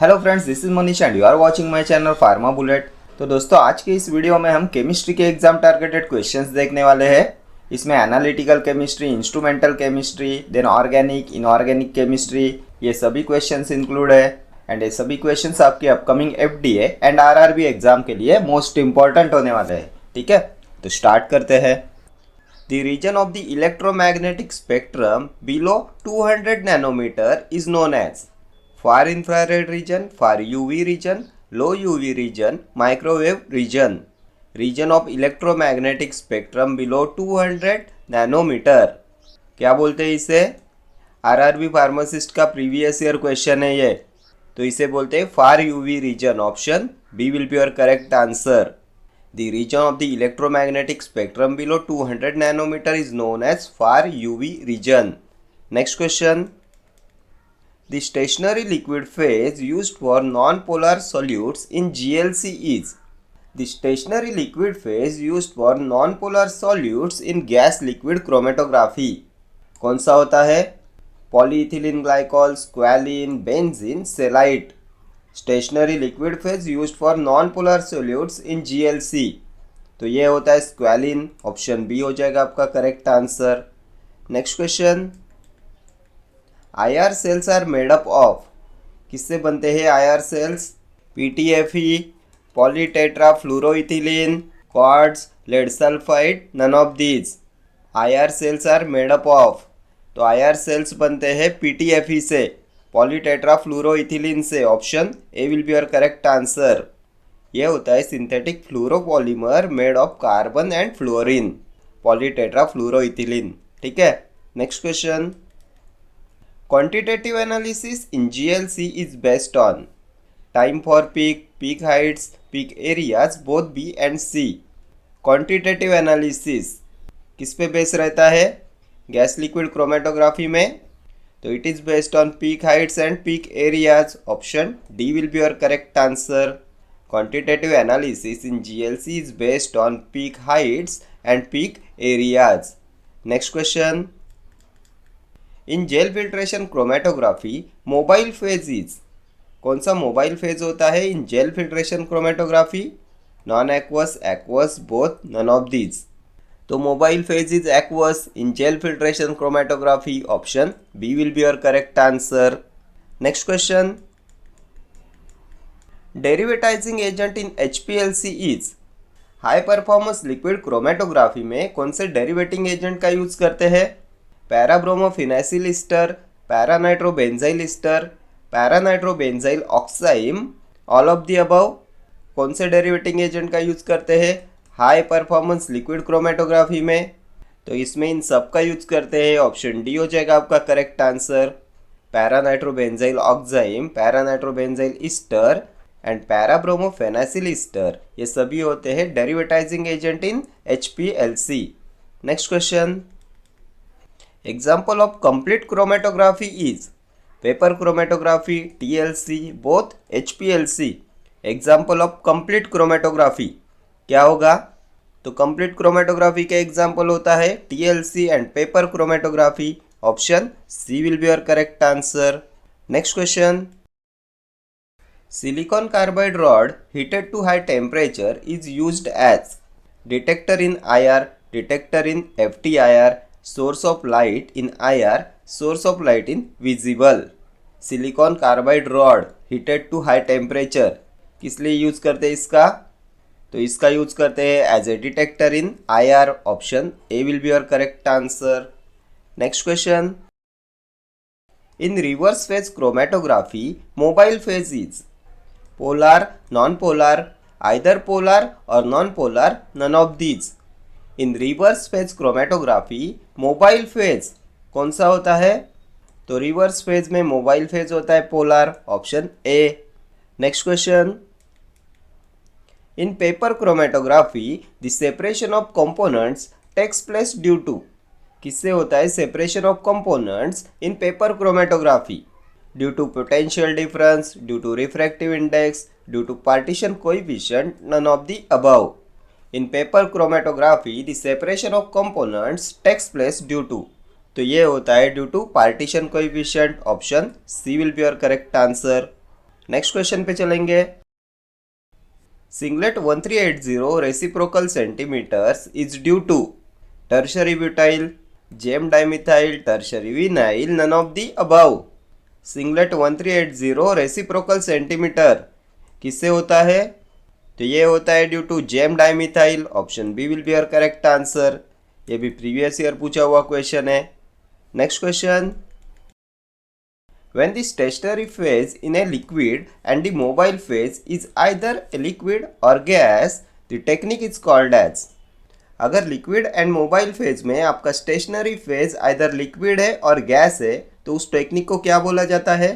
Hello friends, this is Manish and you are watching my channel pharma bullet. तो दोस्तों, आज के इस वीडियो में हम केमिस्ट्री के एग्जाम टारगेटेड क्वेश्चंस देखने वाले हैं। इसमें analytical chemistry, instrumental chemistry, then organic, inorganic chemistry, ये सभी क्वेश्चंस इंक्लूड है। एंड ये सभी क्वेश्चंस आपके upcoming FDA and RRB exam के लिए मोस्ट इंपॉर्टेंट होने वाले हैं। ठीक है, तो स्टार्ट करते हैं। The region of the electromagnetic spectrum below 200 nanometer is known as far infrared region, far UV region, low UV region, microwave region. Region of electromagnetic spectrum below 200 nanometer. क्या बोलते हैं इसे? आरआरबी फार्मासिस्ट का previous year question है ये। तो इसे बोलते हैं far UV region. Option B will be your correct answer. The region of the electromagnetic spectrum below 200 nanometer is known as far UV region. Next question. The stationary liquid phase used for non-polar solutes in GLC is. The stationary liquid phase used for non-polar solutes in gas liquid chromatography. कौन सा होता है? Polyethylene glycol, squalene, benzene, celite. Stationary liquid phase used for non polar solutes in GLC. तो ये होता है squalane. Option B हो जाएगा आपका correct answer. Next question. IR cells are made up of. किससे बनते हैं IR cells? PTFE, polytetrafluoroethylene, quartz, lead sulphide, none of these. IR cells are made up of. तो आईआर सेल्स बनते हैं PTFE से, पॉलीटेट्रा फ्लोरोइथिलीन से। Option A will be your correct answer. यह होता है synthetic fluoropolymer made of carbon and fluorine, polytetrafluoroethylene. ठीक है, next question. Quantitative analysis in GLC is based on time for peak, peak heights, peak areas, both B and C. Quantitative analysis किस पे base रहता है? Gas liquid chromatography में। तो it is based on peak heights and peak areas. Option D will be your correct answer. Quantitative analysis in GLC is based on peak heights and peak areas. Next question. In gel filtration chromatography mobile phase is. कौन सा mobile phase होता है in gel filtration chromatography? Non aqueous, aqueous, both, none of these. तो mobile phase is aqueous in gel filtration chromatography. Option B will be your correct answer. Next question. Derivatizing agent in HPLC is. High performance liquid chromatography में कौन से derivating agent का use करते हैं? Parabromophenacyl ester, paranitrobenzyl ester, paranitrobenzyl oxime, all of the above. कौन से derivating agent का use करते हैं हाई परफॉर्मेंस लिक्विड क्रोमेटोग्राफी में? तो इसमें इन सब का यूज करते हैं। ऑप्शन डी हो जाएगा आपका correct answer. Paranitrobenzyl oxime, paranitrobenzyl ester and parabromophenacyl ester, ये सभी होते हैं derivatizing agent in HPLC. Next question. Example of complete chromatography is paper chromatography, TLC, both, HPLC. Example of complete chromatography क्या होगा? तो कंप्लीट क्रोमेटोग्राफी का example होता है TLC and paper chromatography. Option C will be your correct answer. Next question. Silicon carbide rod heated to high temperature is used as detector in IR, detector in FTIR, source of light in IR, source of light in visible। Silicon carbide rod heated to high temperature किस लिए use करते हैं इसका? तो इसका use करते हैं as a detector in IR। Option A will be your correct answer. Next question. In reverse phase chromatography mobile phase is polar, non polar, either polar और non polar, none of these. In reverse phase chromatography mobile phase कौन सा होता है? तो reverse phase में mobile phase होता है polar. Option A. Next question. In paper chromatography the separation of components takes place due to. किससे होता है separation of components in paper chromatography? Due to potential difference, due to refractive index, due to partition coefficient, none of the above. In paper chromatography the separation of components takes place due to. तो ये होता है due to partition coefficient. Option C will be your correct answer. Next question पे चलेंगे। Singlet 1380 reciprocal centimetres is due to tertiary butyl, gem dimethyl, tertiary vinyl, none of the above. Singlet 1380 reciprocal centimetre किससे होता है? तो ये होता है due to gem dimethyl. Option B will be your correct answer. ये भी प्रीवियस ईयर पूछा हुआ क्वेश्चन है। Next question. When the stationary phase in a liquid and the mobile phase is either a liquid or gas, the technique is called as। अगर liquid and mobile phase में आपका stationary phase either liquid है और gas है तो उस technique को क्या बोला जाता है?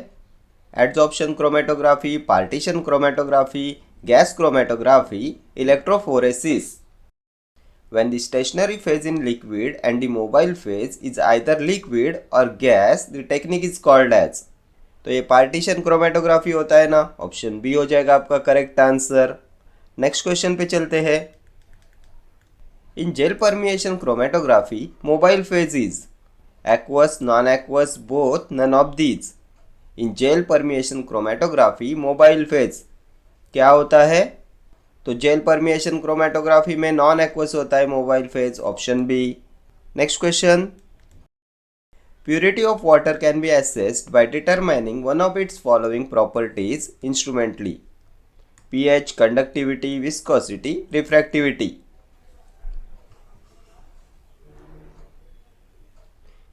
Adsorption chromatography, partition chromatography, gas chromatography, electrophoresis. When the stationary phase in liquid and the mobile phase is either liquid or gas, the technique is called as। तो ये पार्टीशन क्रोमेटोग्राफी होता है ना, ऑप्शन बी हो जाएगा आपका correct answer. Next question पे चलते हैं। In gel permeation chromatography mobile phase is aqueous, non aqueous, both, none of these. In gel permeation chromatography mobile phase क्या होता है? तो जेल परमिएशन क्रोमेटोग्राफी में नॉन एक्वस होता है mobile phase, option B. Next question. Purity of water can be assessed by determining one of its following properties instrumentally. PH, conductivity, viscosity, refractivity.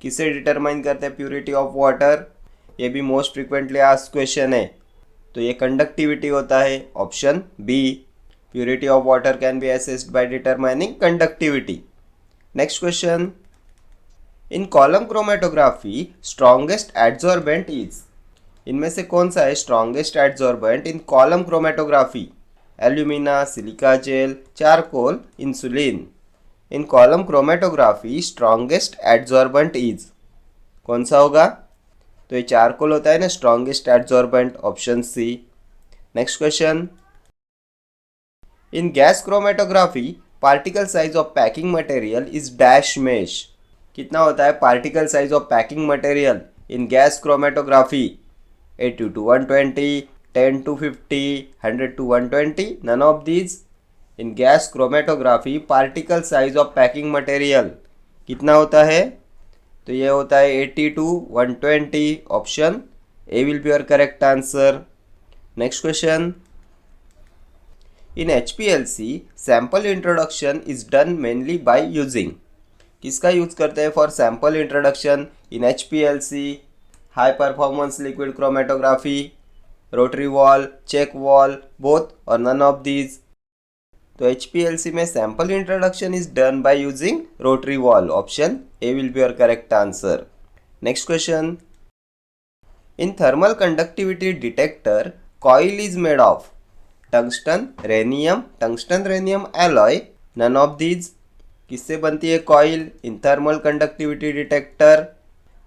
किसे determine करते हैं प्यूरिटी ऑफ वाटर? ये भी most frequently asked question है। तो ये conductivity होता है, option B. Purity of water can be assessed by determining conductivity. Next question. In column chromatography, strongest adsorbent is। इनमें से कौन सा है strongest adsorbent in column chromatography? Alumina, silica gel, charcoal, insulin। In column chromatography, strongest adsorbent is कौन सा होगा? तो ये चारकोल होता है ना strongest adsorbent, option C. Next question. In gas chromatography, particle size of packing material is dash mesh। कितना होता है particle size of packing material in gas chromatography? 80 to 120, 10 to 50, 100 to 120, none of these। In gas chromatography, particle size of packing material कितना होता है? तो ये होता है 80 to 120, option A will be your correct answer। Next question। In HPLC, sample introduction is done mainly by using। किसका use करते हैं for sample introduction in HPLC? High performance liquid chromatography, rotary valve, check valve, both और none of these. तो HPLC में sample introduction is done by using rotary valve, option A will be your correct answer. Next question. In thermal conductivity detector coil is made of tungsten, rhenium, tungsten rhenium alloy, none of these. किससे बनती है coil in thermal conductivity detector?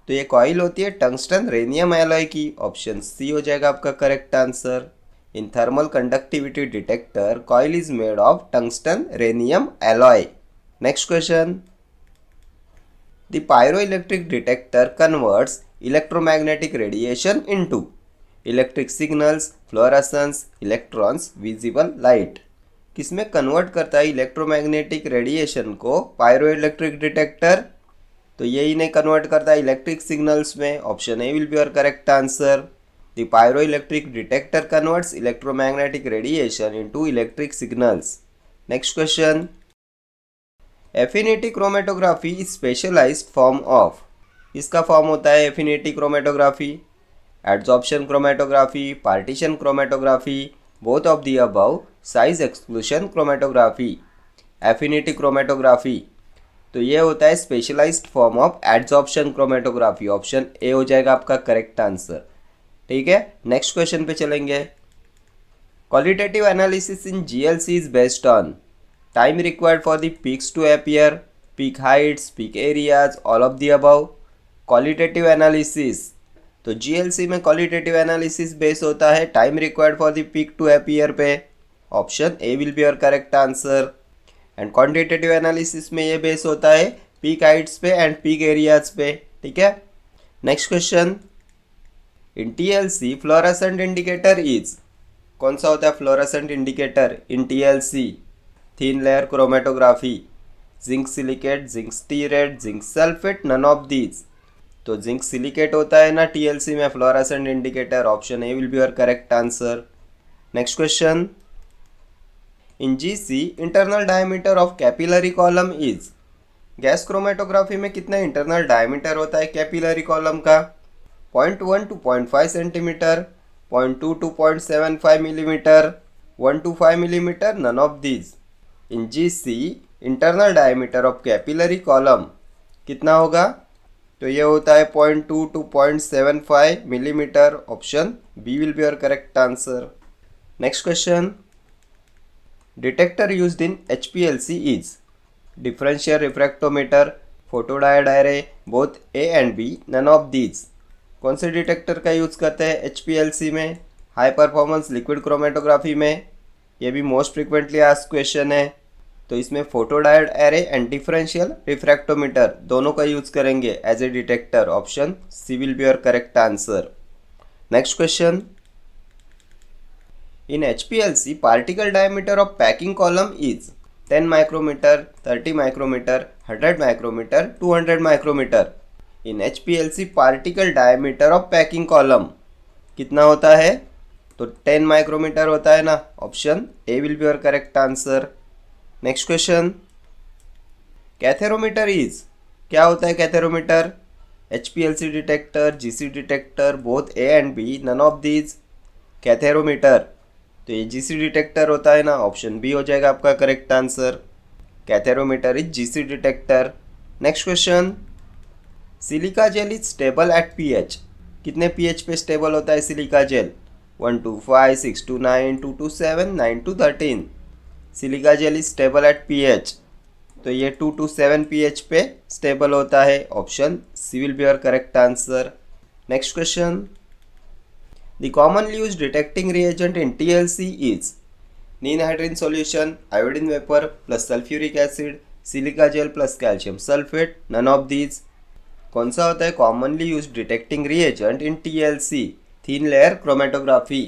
तो ये coil होती है tungsten rhenium alloy की, option C हो जाएगा आपका correct answer. In thermal conductivity detector coil is made of tungsten rhenium alloy. Next question. The pyroelectric detector converts electromagnetic radiation into electric signals, fluorescence, electrons, visible light. किसमें convert करता है electromagnetic radiation को pyroelectric detector? तो यही नहीं convert करता है electric signals में, option A will be your correct answer. The pyroelectric detector converts electromagnetic radiation into electric signals. Next question. Affinity chromatography is specialised form of. इसका form होता है affinity chromatography? Adsorption chromatography, partition chromatography, both of the above, size exclusion chromatography, affinity chromatography. तो ये होता है specialised form of adsorption chromatography, option A हो जाएगा आपका करेक्ट आंसर। ठीक है, नेक्स्ट क्वेश्चन पे चलेंगे। Qualitative analysis in GLC is based on time required for the peaks to appear, peak heights, peak areas, all of the above. Qualitative analysis, तो GLC में qualitative analysis base होता है time required for the peak to appear पे, option A will be your correct answer. And quantitative analysis में ये base होता है peak heights पे एंड पीक एरियाज पे। ठीक है, next question. In TLC fluorescent indicator is, कौन सा होता है fluorescent indicator in TLC? Thin layer chromatography, zinc silicate, zinc stearate, zinc sulphate, none of these. तो जिंक सिलिकेट होता है ना TLC में fluorescent indicator, option A will be your correct answer. Next question, in GC internal diameter of capillary column is, gas chromatography में कितना internal diameter होता है capillary column का? 0.1 to 0.5 centimetre, 0.2 to 0.75 millimetre, 1 to 5 millimetre, none of these. In GC internal diameter of capillary column कितना होगा? तो ये होता है 0.2 to 0.75 millimetre, option B will be your correct answer. Next question, detector used in HPLC is, differential refractometer, photodiode array, both A and B, none of these. कौन से detector का use करते हैं HPLC में? हाई परफॉर्मेंस लिक्विड क्रोमेटोग्राफी में, ये भी most frequently asked question है। तो इसमें photodiode array and differential refractometer दोनों का यूज़ करेंगे as a detector, option C will be your correct answer. Next question, in HPLC particle diameter of packing column is 10 micrometre, 30 micrometre, 100 micrometre, 200 micrometre. In HPLC particle diameter of packing column कितना होता है? तो 10 micrometre होता है ना, option A will be your correct answer. Next question, katharometer is, क्या होता है katharometer? HPLC detector, GC detector, both A and B, none of these. Katharometer, तो ये GC डिटेक्टर होता है ना, ऑप्शन बी हो जाएगा आपका correct answer. Katharometer is GC detector. Next question, silica gel is stable at pH, कितने pH पे स्टेबल होता है silica gel? 1 to 5, 6 to 9, 2 to 7, 9 to 13। Silica gel is stable at pH, तो ये 2 to 7 pH पे स्टेबल होता है, option C will be your correct answer. Next question, the commonly used detecting reagent in TLC is, ninhydrin solution, iodine vapour plus sulphuric acid, silica gel plus calcium sulphate, none of these. कौन सा होता है commonly used detecting reagent in TLC? Thin layer chromatography.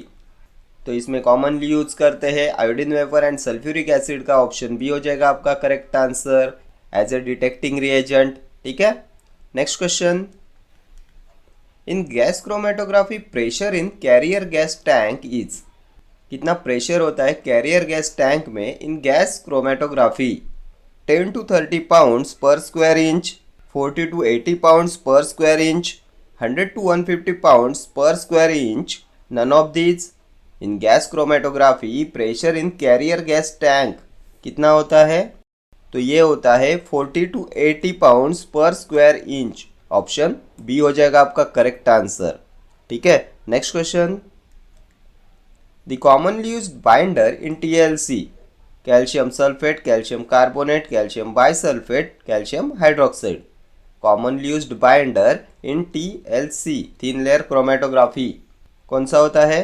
तो इसमें commonly use करते हैं iodine vapour and sulphuric acid का, option B हो जाएगा आपका correct answer as a detecting reagent. ठीक है। Next question, in gas chromatography pressure in carrier gas tank is, कितना प्रेशर होता है कैरियर गैस टैंक में in gas chromatography? 10 to 30 pounds per square inch, 40 to 80 pounds per square inch, 100 to 150 pounds per square inch, none of these. In gas chromatography pressure in carrier gas tank कितना होता है? तो ये होता है 40 to 80 pounds per square inch, option B हो जाएगा आपका करेक्ट आंसर। ठीक है। Next question, the commonly used binder in TLC, calcium sulphate, calcium carbonate, calcium bisulphate, calcium hydroxide. Commonly used binder in TLC thin layer chromatography कौन सा होता है?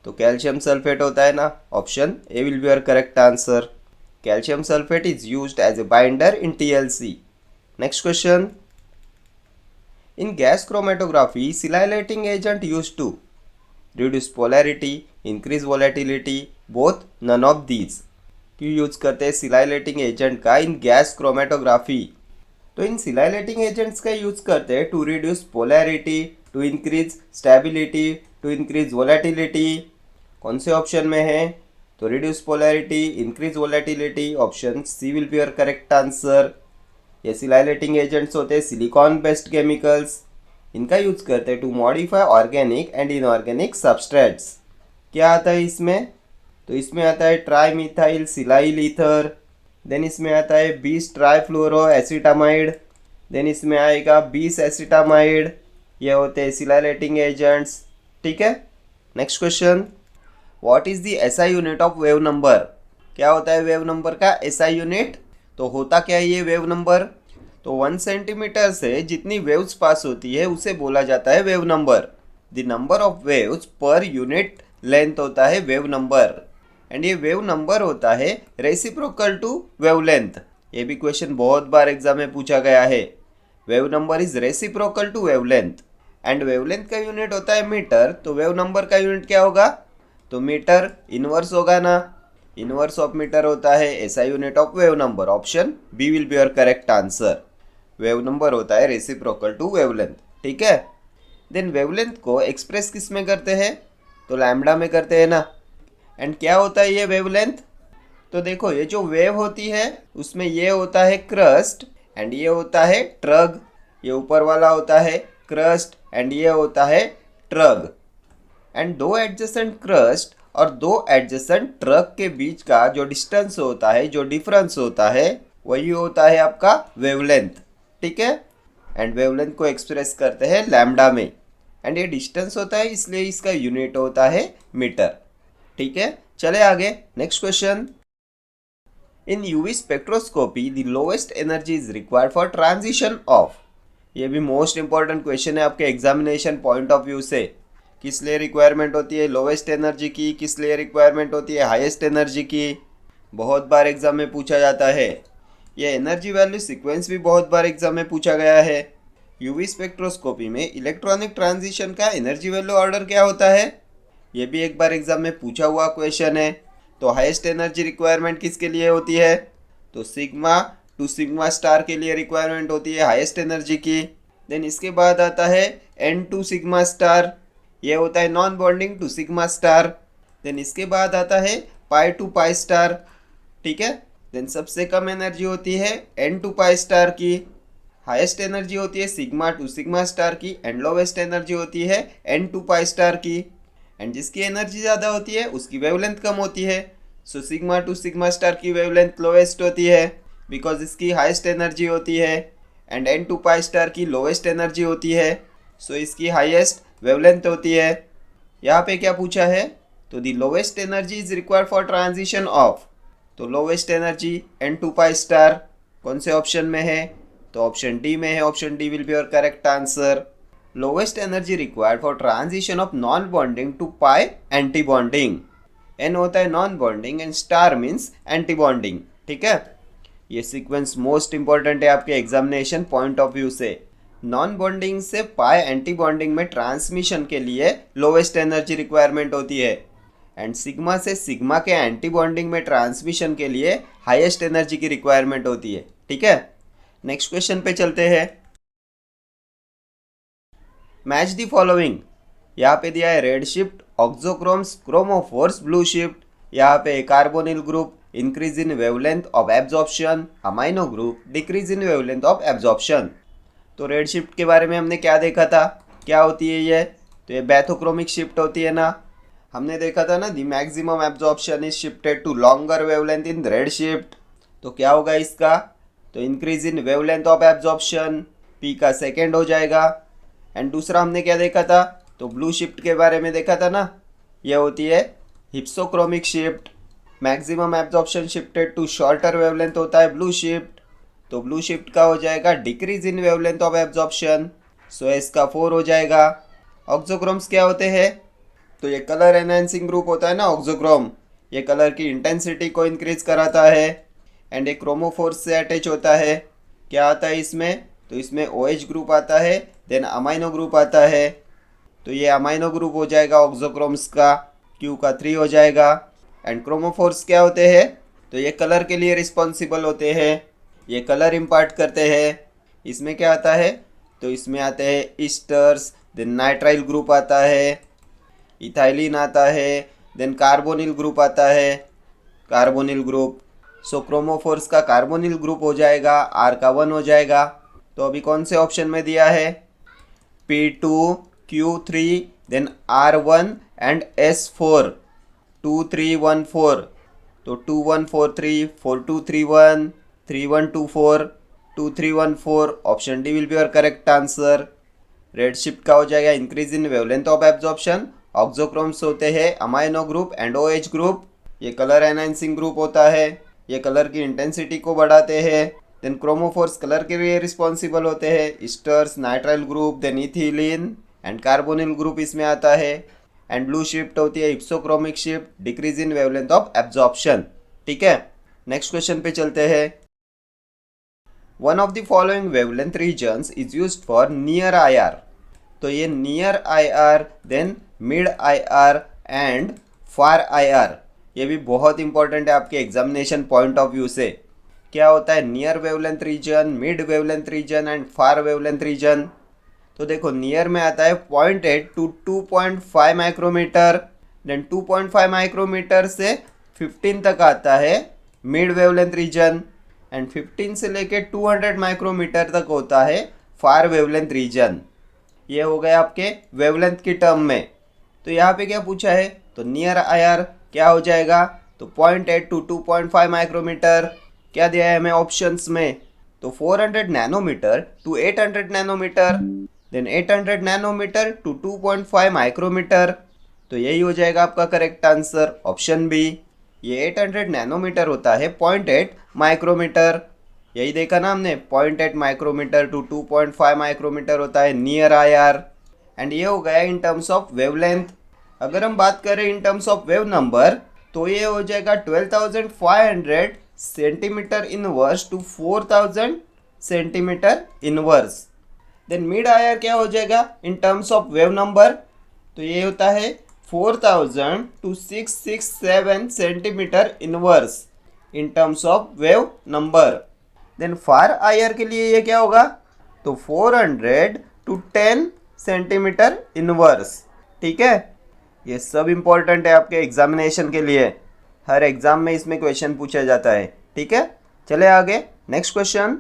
तो कैल्शियम सल्फेट होता है ना, option A will be your correct answer. Calcium sulphate is used as a binder in TLC। Next question, in gas chromatography silylating agent used to reduce polarity, increase volatility, both, none of these. क्यों use करते हैं सिलाइलेटिंग agent का इन gas chromatography? तो इन सिलाइलेटिंग agents का use करते हैं to reduce polarity, to increase stability, to increase volatility. कौन से ऑप्शन में है? तो reduce polarity, increase volatility, option C will be your correct answer. ये सिलाइलेटिंग एजेंट्स होते हैं सिलिकॉन बेस्ड केमिकल्स, इनका यूज करते हैं to modify organic and inorganic substrates. क्या आता है इसमें? तो इसमें आता है trimethyl silyl ether, then इसमें आता है 20 ट्राईफ्लोरो एसिटामाइड, देन इसमें आएगा 20 एसिटामाइड। ये होते हैं सिलाइलेटिंग एजेंट्स। ठीक है। Next question, what is the SI unit of wave number? क्या होता है वेव नंबर का SI यूनिट? तो होता क्या है ये वेव नंबर? तो 1 सेंटीमीटर से जितनी वेव्स पास होती है उसे बोला जाता है wave number. The number of waves per unit length होता है वेव नंबर, एंड ये वेव नंबर होता है रेसिप्रोकल टू वेवलेंथ। ये भी क्वेश्चन बहुत बार एग्जाम में पूछा गया है। Wave number is reciprocal to wavelength. And wavelength का यूनिट होता है मीटर, तो वेव नंबर का यूनिट क्या होगा? तो मीटर इनवर्स होगा ना, इनवर्स ऑफ मीटर होता है ऐसा unit of wave number. Option B will be your correct answer. Wave number होता है रेसिप्रोकल टू वेवलेंथ, ठीक है। देन वेवलेंथ को एक्सप्रेस किस में करते हैं? तो लैम्बडा में करते हैं ना। एंड क्या होता है ये वेवलेंथ? तो देखो ये जो वेव होती है उसमें ये होता है क्रस्ट एंड ये होता है ट्रग। ये ऊपर वाला होता है क्रस्ट एंड ये होता है ट्रग। एंड दो एडजेसेंट क्रस्ट और दो एडजेसेंट ट्रग के बीच का जो डिस्टेंस होता है, जो डिफरेंस होता है, वही होता है आपका वेवलेंथ, ठीक है। एंड वेवलेंथ को एक्सप्रेस करते हैं लैम्बडा में। एंड ये डिस्टेंस होता है इसलिए इसका यूनिट होता है मीटर, ठीक है। चले आगे, next question. In UV spectroscopy the lowest energy is required for transition of. ये भी मोस्ट इंपॉर्टेंट क्वेश्चन है आपके एग्जामिनेशन पॉइंट ऑफ व्यू से। किस लिए रिक्वायरमेंट होती है लोवेस्ट एनर्जी की, किस लिए रिक्वायरमेंट होती है हाईएस्ट एनर्जी की? बहुत बार एग्जाम में पूछा जाता है। ये एनर्जी वैल्यू सीक्वेंस भी बहुत बार एग्जाम में पूछा गया है। यूवी स्पेक्ट्रोस्कोपी में इलेक्ट्रॉनिक ट्रांजिशन का एनर्जी वैल्यू ऑर्डर क्या होता है? ये भी एक बार एग्जाम में पूछा हुआ क्वेश्चन है। तो हाईएस्ट एनर्जी रिक्वायरमेंट किसके लिए होती है? तो सिग्मा टू सिग्मा स्टार के लिए रिक्वायरमेंट होती है हाईएस्ट एनर्जी की। देन इसके बाद आता है एन टू सिग्मा स्टार, ये होता है non bonding to sigma star. Then इसके बाद आता है पाई टू पाई स्टार, ठीक है। देन सबसे कम एनर्जी होती है एन टू पाई स्टार की। हाईएस्ट एनर्जी होती है सिग्मा टू सिग्मा स्टार की एंड लोवेस्ट एनर्जी होती है एन टू पाई स्टार की। एंड जिसकी एनर्जी ज़्यादा होती है उसकी वेवलेंथ कम होती है। So sigma to sigma star की वेवलेंथ लोवेस्ट होती है बिकॉज इसकी हाईएस्ट एनर्जी होती है। And n to pi star की लोवेस्ट एनर्जी होती है, सो इसकी हाईएस्ट वेवलेंथ होती है। यहाँ पे क्या पूछा है? तो the lowest energy is required for transition of. तो lowest energy n to pi star कौन से ऑप्शन में है? तो ऑप्शन डी में है। Option D will be your correct answer. Lowest energy required for transition of non bonding to pi anti bonding. N होता है non bonding and star means anti bonding, ठीक है। ये सीक्वेंस मोस्ट इंपॉर्टेंट है आपके examination point of view से। Non bonding से pi anti bonding में ट्रांसमिशन के लिए लोवेस्ट एनर्जी रिक्वायरमेंट होती है एंड सिग्मा से सिग्मा के एंटी बॉन्डिंग में ट्रांसमिशन के लिए हाईएस्ट एनर्जी की रिक्वायरमेंट होती है, ठीक है। नेक्स्ट क्वेश्चन पे चलते हैं। Match the following. यहाँ पे दिया है red shift, auxochromes, chromophores, blue shift. यहाँ पे carbonyl group, increase in wavelength of absorption, amino group, decrease in wavelength of absorption. तो रेड शिफ्ट के बारे में हमने क्या देखा था, क्या होती है ये? तो ये बैथोक्रोमिक शिफ्ट होती है ना। हमने देखा था ना the maximum absorption is shifted to longer wavelength in red shift. तो क्या होगा इसका? तो increase in wavelength of absorption, P का सेकेंड हो जाएगा। एंड दूसरा हमने क्या देखा था? तो ब्लू शिफ्ट के बारे में देखा था ना, ये होती है hypsochromic shift. Maximum absorption shifted to shorter wavelength होता है ब्लू शिफ्ट। तो ब्लू शिफ्ट का हो जाएगा decrease in wavelength of absorption, so इसका 4 हो जाएगा। ऑक्सोक्रोम्स क्या होते हैं? तो ये कलर एनहांसिंग ग्रुप होता है ना ऑक्सोक्रोम, ये कलर की इंटेंसिटी को इंक्रीज कराता है। एंड एक क्रोमोफोर्स से अटैच होता है। क्या आता है इसमें? तो इसमें OH ग्रुप आता है, देन अमाइनो ग्रुप आता है। तो ये अमाइनो ग्रुप हो जाएगा ऑक्सोक्रोम्स का, Q का 3 हो जाएगा। एंड क्रोमोफोर्स क्या होते हैं? तो ये कलर के लिए रिस्पॉन्सिबल होते हैं, ये कलर इम्पार्ट करते हैं। इसमें क्या आता है? तो इसमें आते हैं ईस्टर्स, देन नाइट्राइल ग्रुप आता है, इथाइलिन आता है, देन कार्बोनिल ग्रुप आता है, कार्बोनिल ग्रुप। सो क्रोमोफोर्स का कार्बोनिल ग्रुप हो जाएगा, R का 1 हो जाएगा। तो अभी कौन से ऑप्शन में दिया है? P2, Q3, then R1 and S4, 2 3 1 4। तो 2 1 4 3, 4 2 3 1, 3 1 2 4, 2 3 1 4। Option D will be your correct answer. Red shift का हो जाएगा increase in wavelength of absorption. Auxochromes होते हैं amino group and OH group, ये कलर एनहांसिंग ग्रुप होता है, ये कलर की इंटेंसिटी को बढ़ाते हैं। देन क्रोमोफोर्स कलर के लिए रिस्पॉन्सिबल होते हैं, esters, nitrile group, then ethylene and carbonyl group इसमें आता है। एंड ब्लू शिफ्ट होती है hypsochromic shift, decrease in wavelength of absorption, ठीक है। नेक्स्ट क्वेश्चन पे चलते हैं। One of the following wavelength regions is used for near IR। तो ये near I R, then mid I R and far I R, ये भी बहुत इंपॉर्टेंट है आपके एग्जामिनेशन पॉइंट ऑफ व्यू से। क्या होता है near wavelength region, mid wavelength region and far wavelength region. तो देखो नियर में आता है 0.8 टू 2.5 माइक्रोमीटर, देन 2.5 माइक्रोमीटर से 15 तक आता है मिड वेवलेंथ रीजन, एंड 15 से लेके 200 माइक्रोमीटर तक होता है फार वेवलेंथ रीजन। ये हो गया आपके वेवलेंथ की टर्म में। तो यहाँ पे क्या पूछा है, तो नियर आई आर क्या हो जाएगा, तो 0.8 टू 2.5 माइक्रोमीटर। क्या दिया है हमें ऑप्शंस में, तो 400 nanometre to 800 nanometre, then 800 nanometre to 2.5 micrometre. तो यही हो जाएगा आपका करेक्ट आंसर, ऑप्शन बी। ये 800 नैनोमीटर होता है 0.8 माइक्रोमीटर, यही देखा ना हमने, 0.8 माइक्रोमीटर टू 2.5 माइक्रोमीटर होता है नियर आई आर। एंड ये हो गया इन टर्म्स ऑफ वेवलेंथ। अगर हम बात करें in terms of wave number, तो ये हो जाएगा 12,500 centimetre inverse to 4,000 centimetre inverse. Then mid I R क्या हो जाएगा in terms of wave number, तो ये होता है 4,000 to 667 centimetre inverse in terms of wave number. Then far I R के लिए ये क्या होगा, तो 400 टू 10 सेंटीमीटर इनवर्स। ठीक है, ये सब इंपॉर्टेंट है आपके एग्जामिनेशन के लिए, हर एग्जाम में इसमें क्वेश्चन पूछा जाता है। ठीक है, चले आगे next question.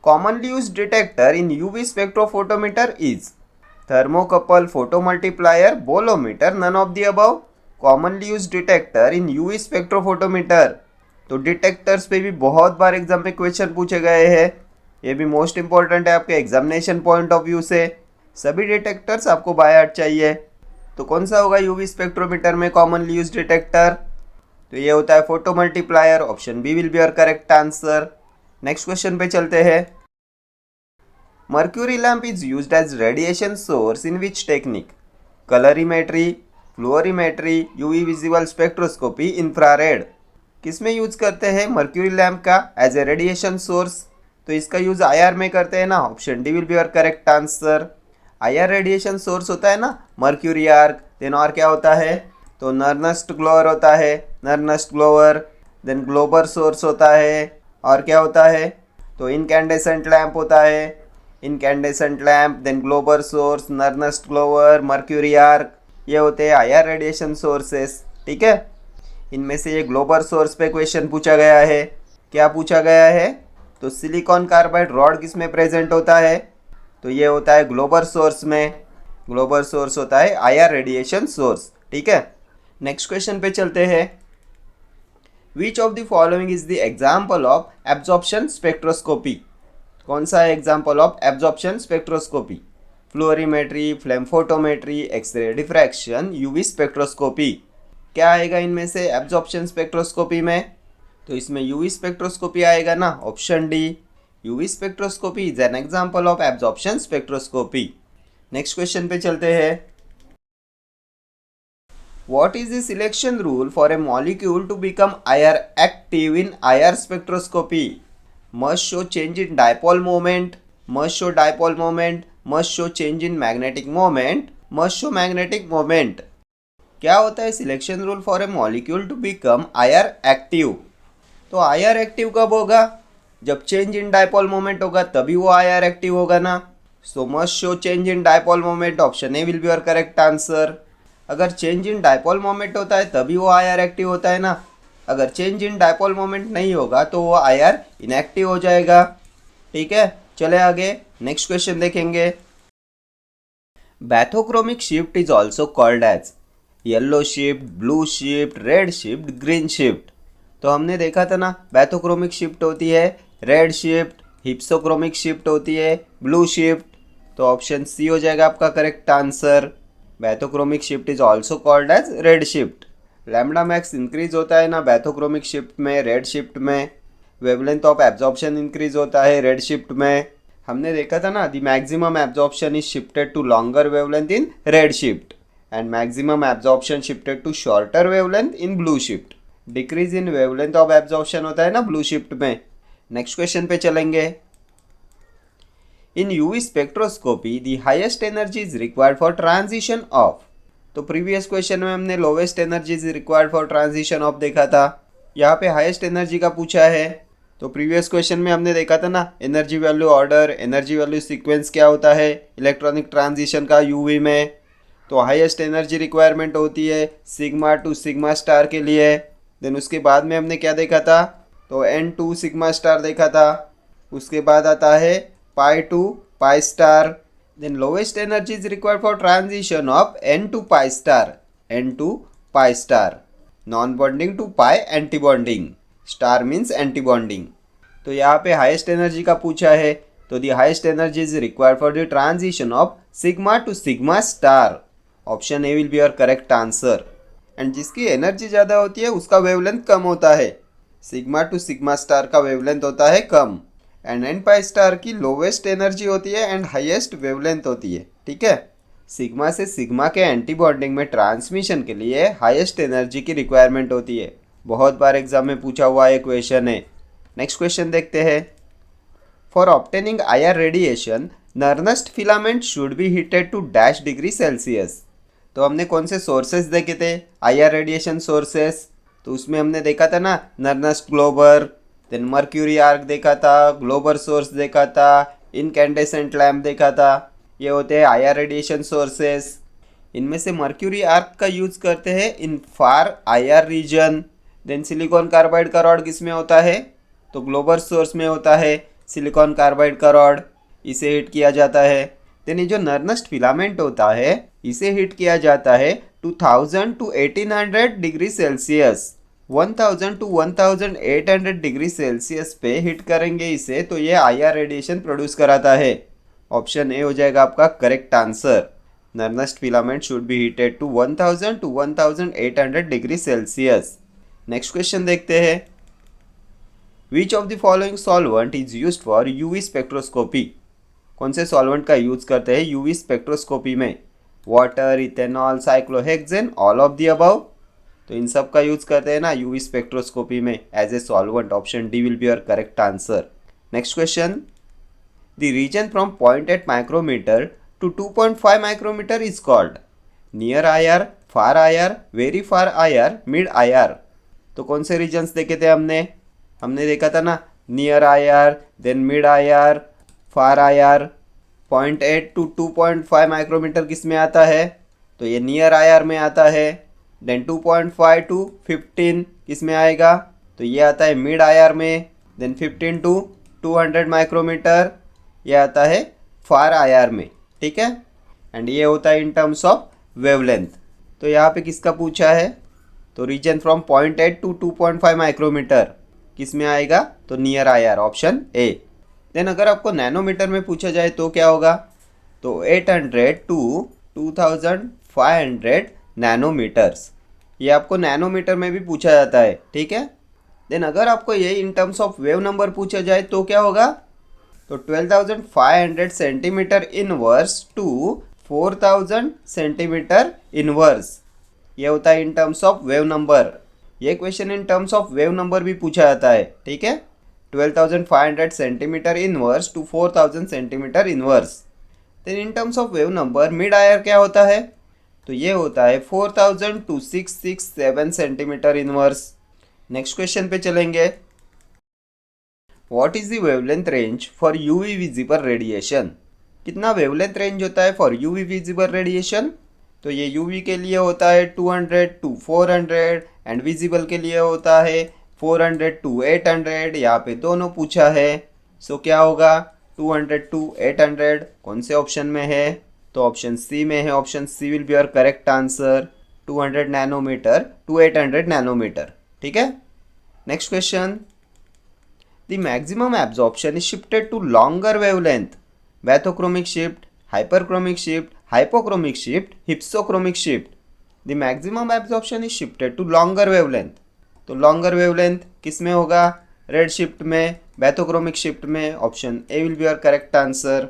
Commonly used detector in UV spectrophotometer is thermocouple, photomultiplier, bolometer, none of the above. Commonly used detector in UV spectrophotometer, तो डिटेक्टर्स पे भी बहुत बार एग्जाम में क्वेश्चन पूछे गए हैं, ये भी मोस्ट इंपॉर्टेंट है आपके एग्जामिनेशन पॉइंट ऑफ व्यू से। सभी डिटेक्टर्स आपको बाय हार्ट चाहिए, तो कौन सा होगा यूवी स्पेक्ट्रोमीटर में कॉमनली यूज्ड डिटेक्टर, तो ये होता है photo multiplier, option B will be your correct answer. Next question पे चलते हैं। Mercury lamp is used as radiation source in which technique, colorimetry, fluorimetry, UV visible spectroscopy, infrared. किस में यूज करते हैं मर्क्यूरी लैम्प का एज ए रेडिएशन सोर्स, तो इसका यूज आईआर में करते हैं ना, option D will be your correct answer. IR radiation source होता है ना मर्क्यूरी आर्क, देन और क्या होता है, तो नर्नस्ट ग्लोअर होता है, Nernst glower, then Globar source होता है, और क्या होता है, तो इनकैंडेसेंट लैम्प होता है, incandescent lamp, then Globar source, Nernst glower, mercury arc, ये होते हैं आईआर रेडिएशन सोर्सेस। ठीक है, इनमें से ये ग्लोबर सोर्स पे क्वेश्चन पूछा गया है। क्या पूछा गया है, तो सिलिकॉन कार्बाइड रॉड किस में प्रेजेंट होता है, तो ये होता है ग्लोबर सोर्स में, ग्लोबर सोर्स होता है आईआर रेडिएशन सोर्स। ठीक है, नेक्स्ट क्वेश्चन पे चलते हैं। Which of the following is the example of absorption spectroscopy, कौन सा है example of absorption spectroscopy, fluorimetry, flame photometry, X ray diffraction, UV spectroscopy. क्या आएगा इनमें से एब्जॉर्प्शन स्पेक्ट्रोस्कोपी में, तो इसमें यूवी स्पेक्ट्रोस्कोपी आएगा ना, option D. UV spectroscopy is an example of absorption spectroscopy. Next question पे चलते हैं। What is the selection rule for a molecule to become IR active in IR spectroscopy? Must show change in dipole moment, must show dipole moment, must show change in magnetic moment, must show magnetic moment. क्या होता है selection rule for a molecule to become IR active, तो IR active कब होगा, जब change in dipole moment होगा तभी वो IR एक्टिव होगा ना। सो must show change in dipole moment, option A will be your correct answer. अगर चेंज इन डाइपोल मोमेंट होता है तभी वो IR एक्टिव होता है ना, अगर चेंज इन डाइपोल मोमेंट नहीं होगा तो वो IR इनएक्टिव हो जाएगा। ठीक है, चले आगे नेक्स्ट क्वेश्चन देखेंगे। Bathochromic shift is also called as yellow shift, blue shift, red shift, green shift. तो हमने देखा था ना, बैथोक्रोमिक शिफ्ट होती है रेड शिफ्ट, हिप्सोक्रोमिक शिफ्ट होती है ब्लू शिफ्ट, तो ऑप्शन सी हो जाएगा आपका correct answer. Bathochromic shift is also called as red shift. Lambda max increase होता है ना बैथोक्रोमिक शिफ्ट में, रेड शिफ्ट में। वेवलेंथ ऑफ एब्जॉर्प्शन इंक्रीज होता है रेड शिफ्ट में। हमने देखा था ना, the maximum absorption is shifted to longer wavelength in red shift and maximum absorption shifted to shorter wavelength in blue shift. Decrease in wavelength of absorption होता है ना ब्लू शिफ्ट में। नेक्स्ट क्वेश्चन पे चलेंगे। In UV spectroscopy the highest energy is required for transition of. तो previous question में हमने lowest energy is required for transition of देखा था, यहाँ पे हाईएस्ट एनर्जी का पूछा है। तो प्रीवियस क्वेश्चन में हमने देखा था ना, energy value order, energy value sequence क्या होता है इलेक्ट्रॉनिक ट्रांजिशन का यूवी में। तो हाईएस्ट एनर्जी रिक्वायरमेंट होती है सिग्मा टू सिग्मा स्टार के लिए। देन उसके बाद में हमने क्या देखा था, तो एन टू सिग्मा स्टार देखा था। उसके बाद आता है pi to pi star. Then lowest energy is required for transition of n to pi star, n to pi star, non bonding to pi anti bonding, star means anti bonding. तो यहाँ पे highest energy का पूछा है, तो the highest energy is required for the transition of sigma to sigma star. Option A will be your correct answer. And जिसकी energy ज़्यादा होती है उसका वेवलेंथ कम होता है। सिग्मा टू सिग्मा स्टार का वेवलेंथ होता है कम, एंड एन पाई स्टार की लोवेस्ट एनर्जी होती है एंड हाईएस्ट वेवलेंथ होती है। ठीक है, सिग्मा से सिग्मा के एंटी बॉन्डिंग में ट्रांसमिशन के लिए हाईएस्ट एनर्जी की रिक्वायरमेंट होती है। बहुत बार एग्जाम में पूछा हुआ एक क्वेश्चन है। नेक्स्ट क्वेश्चन देखते हैं। For obtaining IR radiation Nernst filament should be heated to dash degree Celsius. तो हमने कौन से सोर्सेस देखे थे IR रेडिएशन सोर्सेस, तो उसमें हमने देखा था ना नर्नेस्ट ग्लोबर, देन मर्क्यूरी आर्क देखा था, ग्लोबर सोर्स देखा था, इनकैंडेसेंट लैम्प देखा था। ये होते हैं IR रेडिएशन सोर्सेस। इनमें से मर्क्यूरी आर्क का यूज़ करते हैं in far IR region. Then silicon carbide का रॉड किस में होता है, तो ग्लोबर सोर्स में होता है सिलिकॉन कार्बाइड का रॉड, इसे हीट किया जाता है। देन ये जो नर्नेस्ट फिलामेंट होता है इसे हीट किया जाता है 2000 to 1800 degree Celsius. 1000 to 1800 degree Celsius पे हीट करेंगे इसे, तो ये IR रेडिएशन प्रोड्यूस कराता है। ऑप्शन ए हो जाएगा आपका correct answer. Nernst filament should be heated to 1000 to 1800 degree Celsius. Next question देखते हैं। Which of the following solvent is used for UV spectroscopy. कौन से सॉल्वेंट का यूज करते हैं यूवी स्पेक्ट्रोस्कोपी में, water, ethanol, cyclohexane, all of the above. तो इन सब का यूज करते हैं ना यूवी स्पेक्ट्रोस्कोपी में as a solvent. Option D will be your correct answer. Next question. The region from 0.8 micrometre to 2.5 micrometre is called near IR, far IR, very far IR, mid IR। तो कौन से regions देखे थे हमने देखा था ना near IR, then mid IR, far IR। 0.8 to 2.5 micrometre किस में आता है, तो ये नियर IR में आता है। देन 2.5 टू 15 किस में आएगा, तो ये आता है मिड IR में। देन 15 टू 200 माइक्रोमीटर ये आता है फार IR में। ठीक है, एंड ये होता है इन टर्म्स ऑफ वेवलेंथ। तो यहाँ पे किसका पूछा है, तो रीजन फ्रॉम 0.8 टू 2.5 माइक्रोमीटर किस में आएगा, तो near IR, option A. Then अगर आपको नैनोमीटर में पूछा जाए तो क्या होगा, तो 800 टू 2500 नैनोमीटर्स, ये आपको नैनोमीटर में भी पूछा जाता है। ठीक है, देन अगर आपको ये in terms of wave number पूछा जाए तो क्या होगा, तो 12,500 centimetre inverse to 4,000 centimetre inverse, ये होता है in terms of wave number. ये question in terms of wave number भी पूछा जाता है। ठीक है, 12,500 centimetre inverse to 4,000 centimetre inverse. Then in terms of wave number mid IR क्या होता है, तो ये होता है 4,000 to 667 centimetre inverse. Next question पे चलेंगे। What is the wavelength range for UV visible radiation. कितना वेवलेंथ रेंज होता है फॉर यूवी विजिबल रेडिएशन, तो ये यूवी के लिए होता है 200 टू 400 एंड विजिबल के लिए होता है 400 टू 800। यहाँ पे दोनों पूछा है, सो क्या होगा 200 टू 800 कौन से ऑप्शन में है, तो ऑप्शन सी में है। Option C will be your correct answer, 200 nanometre to 800 nanometre. ठीक है, next question. The maximum absorption is shifted to longer wavelength, bathochromic shift, hyperchromic shift, hypochromic shift, hypsochromic shift. The maximum absorption is shifted to longer wavelength. तो longer wavelength किस में होगा, red shift में, bathochromic shift में। Option A will be your correct answer.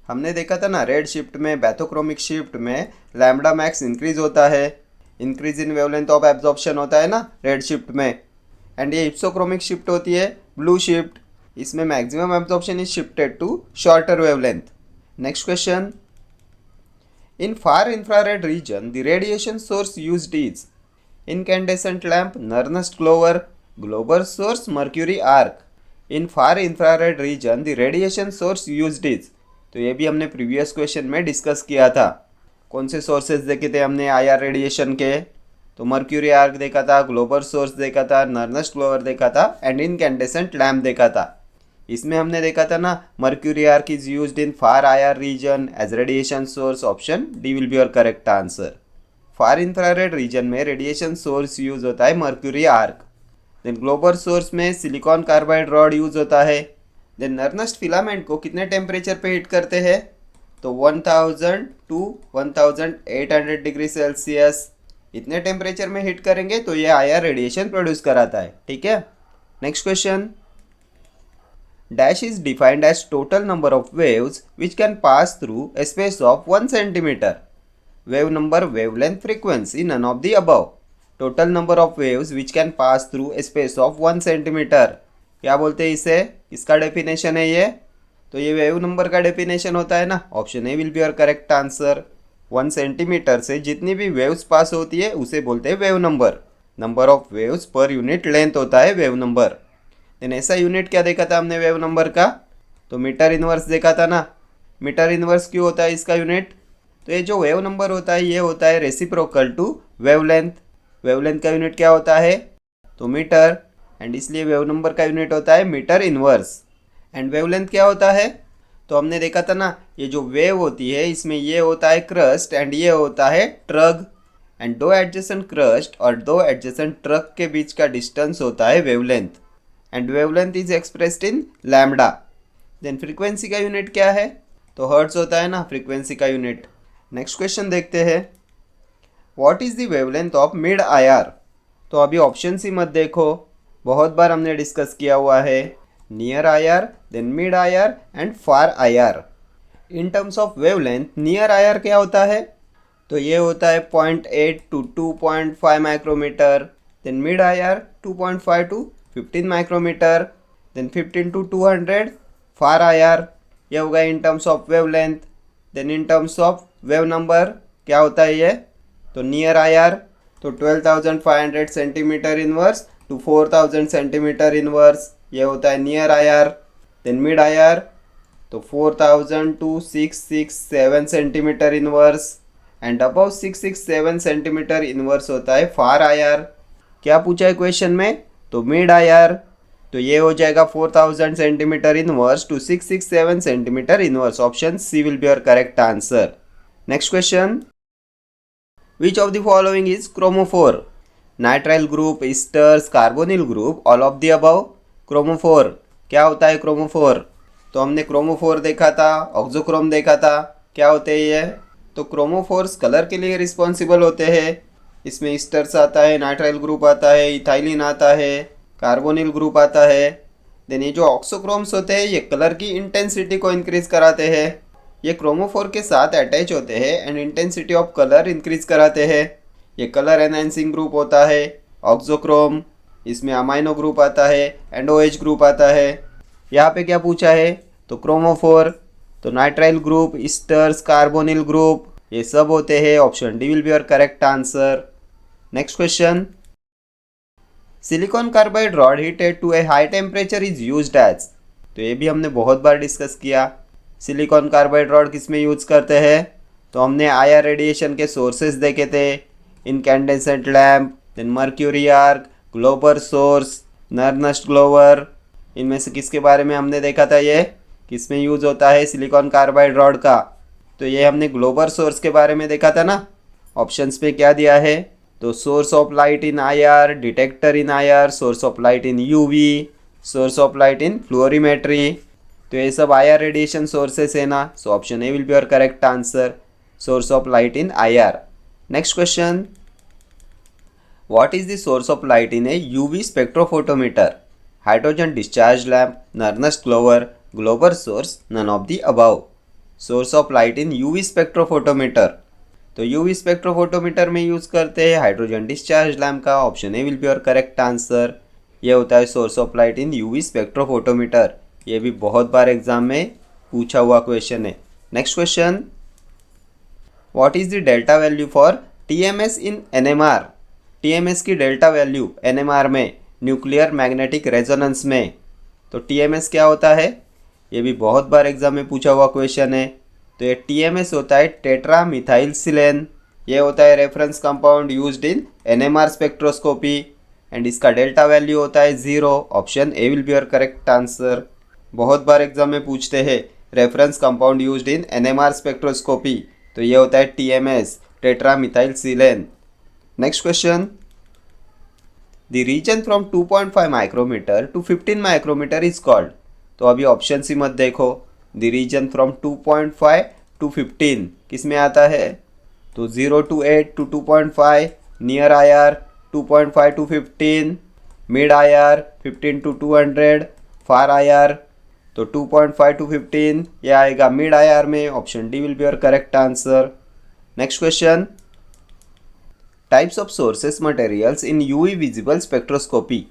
हमने देखा था ना रेड शिफ्ट में, बैथोक्रोमिक शिफ्ट में लैम्बडा मैक्स इंक्रीज होता है, increase in wavelength of absorption होता है ना रेड शिफ्ट में। एंड ये हिप्सोक्रोमिक शिफ्ट होती है ब्लू शिफ्ट, इसमें maximum absorption is shifted to shorter wavelength. Next question. In far infrared region the radiation source used is incandescent lamp, Nernst glower, global source, mercury arc. In far infrared region the radiation source used is. तो ये भी हमने previous question में discuss किया था. कौन से sources देखे थे हमने आईआर रेडिएशन के? तो मर्क्यूरी आर्क देखा था, ग्लोबल सोर्स देखा था, नर्नेस्ट ग्लोवर देखा था एंड इनकैंडेसेंट लैम्प देखा था. इसमें हमने देखा था ना, mercury arc is used in far IR region as radiation source. Option D will be your correct answer. Far infrared region में रेडिएशन सोर्स यूज होता है mercury arc. Then global source में सिलिकॉन कार्बाइड रॉड यूज होता है. Then नर्नेस्ट filament को कितने temperature पे heat करते हैं? तो 1000 टू 1800 डिग्री सेल्सियस. इतने टेम्परेचर में हीट करेंगे तो ये आईआर रेडिएशन प्रोड्यूस कराता है. ठीक है. Next question. Dash is defined as total number of waves which can pass through a space of 1 centimetre. Wave number, wavelength, frequency, none of the above. Total number of waves which can pass through a space of 1 centimeter. क्या बोलते हैं इसे? इसका definition है ये. तो ये wave number का डेफिनेशन होता है ना. Option A will be your correct answer. 1 centimetre से जितनी भी वेव्स पास होती है उसे बोलते हैं wave number. Number of waves per unit length होता है वेव नंबर. देन ऐसा यूनिट क्या देखा था हमने वेव नंबर का? तो मीटर इनवर्स देखा था ना. मीटर इनवर्स क्यों होता है इसका यूनिट? तो ये जो वेव नंबर होता है ये होता है रेसिप्रोकल टू वेवलेंथ. वेवलेंथ का यूनिट क्या होता है? तो मीटर. एंड इसलिए वेव नंबर का यूनिट होता है मीटर इनवर्स. एंड वेवलेंथ क्या होता है? तो हमने देखा था ना, ये जो वेव होती है इसमें ये होता है क्रस्ट एंड ये होता है ट्रग. एंड दो एडजेसेंट क्रस्ट और दो एडजेसेंट ट्रग के बीच का डिस्टेंस होता है wavelength. And wavelength is expressed in lambda. Then frequency का यूनिट क्या है? तो हर्ट्ज होता है ना फ्रीक्वेंसी का यूनिट. नेक्स्ट क्वेश्चन देखते हैं. What is the wavelength of mid IR? तो अभी ऑप्शन सी मत देखो, बहुत बार हमने डिस्कस किया हुआ है. Near IR, then mid IR and far IR. In terms of wavelength near IR क्या होता है? तो ये होता है 0.8 to 2.5 micrometre. Then mid IR 2.5 to 15 micrometre. Then 15 to 200 far IR. ये होगा in terms of wavelength. Then in terms of wave number क्या होता है ये? तो नियर आईआर तो 12,500 centimetre inverse to 4,000 centimetre inverse. ये होता है near IR. Then mid IR तो 4,000 to 667 centimetre inverse. And above 667 centimetre inverse होता है फार आईआर. क्या पूछा है क्वेश्चन में? तो मिड आईआर. तो ये हो जाएगा 4,000 centimetre inverse to 667 centimetre inverse. Option C will be your correct answer. Next question. Which of the following is chromophore? Nitrile group, esters, carbonyl group, all of the above. Chromophore क्या होता है? Chromophore तो हमने chromophore देखा था, auxochrome देखा था. क्या होते हैं ये? तो क्रोमोफोर्स कलर के लिए रिस्पॉन्सिबल होते हैं. इसमें ईस्टर्स आता है, नाइट्राइल ग्रुप आता है, इथाइलिन आता है, कार्बोनिल ग्रुप आता है. देन ये जो ऑक्सोक्रोम्स होते हैं ये कलर की इंटेंसिटी को इंक्रीज कराते हैं. ये क्रोमोफोर के साथ अटैच होते हैं and intensity of colour increase कराते हैं. ये कलर एनहांसिंग ग्रुप होता है ऑक्सोक्रोम. इसमें अमाइनो ग्रुप आता है एंड OH ग्रुप आता है. यहाँ पे क्या पूछा है? तो क्रोमोफोर तो nitrile group, esters, carbonyl group ये सब होते हैं. Option D will be your correct answer. Next question. Silicon carbide rod heated to a high temperature is used as. तो ये भी हमने बहुत बार डिस्कस किया. सिलिकॉन कार्बाइड रॉड किस में यूज करते हैं? तो हमने आईआर रेडिएशन के सोर्सेज देखे थे. Incandescent lamp, then mercury arc, globar source, Nernst glower. इनमें से किसके बारे में हमने देखा था? ये किस में यूज होता है सिलिकॉन कार्बाइड रॉड का? तो ये हमने ग्लोबल सोर्स के बारे में देखा था ना. ऑप्शंस पे क्या दिया है? तो source of light in IR, detector in IR, source of light in UV, source of light in fluorimetry. तो ये सब आईआर रेडिएशन सोर्सेस है ना. So option A will be your correct answer. Source of light in IR. Next question. What is the source of light in a UV spectrophotometer? Hydrogen discharge lamp, Nernst glower, globar source, none of the above. Source of light in UV spectrophotometer तो UV spectrophotometer में use करते हैं hydrogen discharge lamp का. Option A will be your correct answer. ये होता है source of light in UV spectrophotometer. ये भी बहुत बार एग्जाम में पूछा हुआ क्वेश्चन है। Next question, what is the delta value for TMS in NMR? TMS की डेल्टा वैल्यू एनएमआर में, न्यूक्लियर मैग्नेटिक रेजोनेंस में। तो टीएमएस क्या होता है? ये भी बहुत बार एग्जाम में पूछा हुआ क्वेश्चन है। तो ये टीएमएस होता है टेट्रा मिथाइल सिलेन। ये होता है reference compound used in NMR spectroscopy and इसका डेल्टा वैल्यू होता है 0। Option A will be your correct answer. बहुत बार एग्जाम में पूछते हैं reference compound used in NMR spectroscopy, तो ये होता है TMS, tetra methyl silane. Next question, the region from 2.5 micrometre to 15 micrometre is called. तो अभी ऑप्शन सी मत देखो, द रीजन फ्रॉम 2.5 टू 15 किस में आता है? तो 0 to 8 to 2.5, near IR 2.5 to 15, mid IR 15 to 200, far IR. तो 2.5 to 15 ये आएगा मिड आईआर में। Option D will be your correct answer. Next question, types of sources materials in UV visible spectroscopy.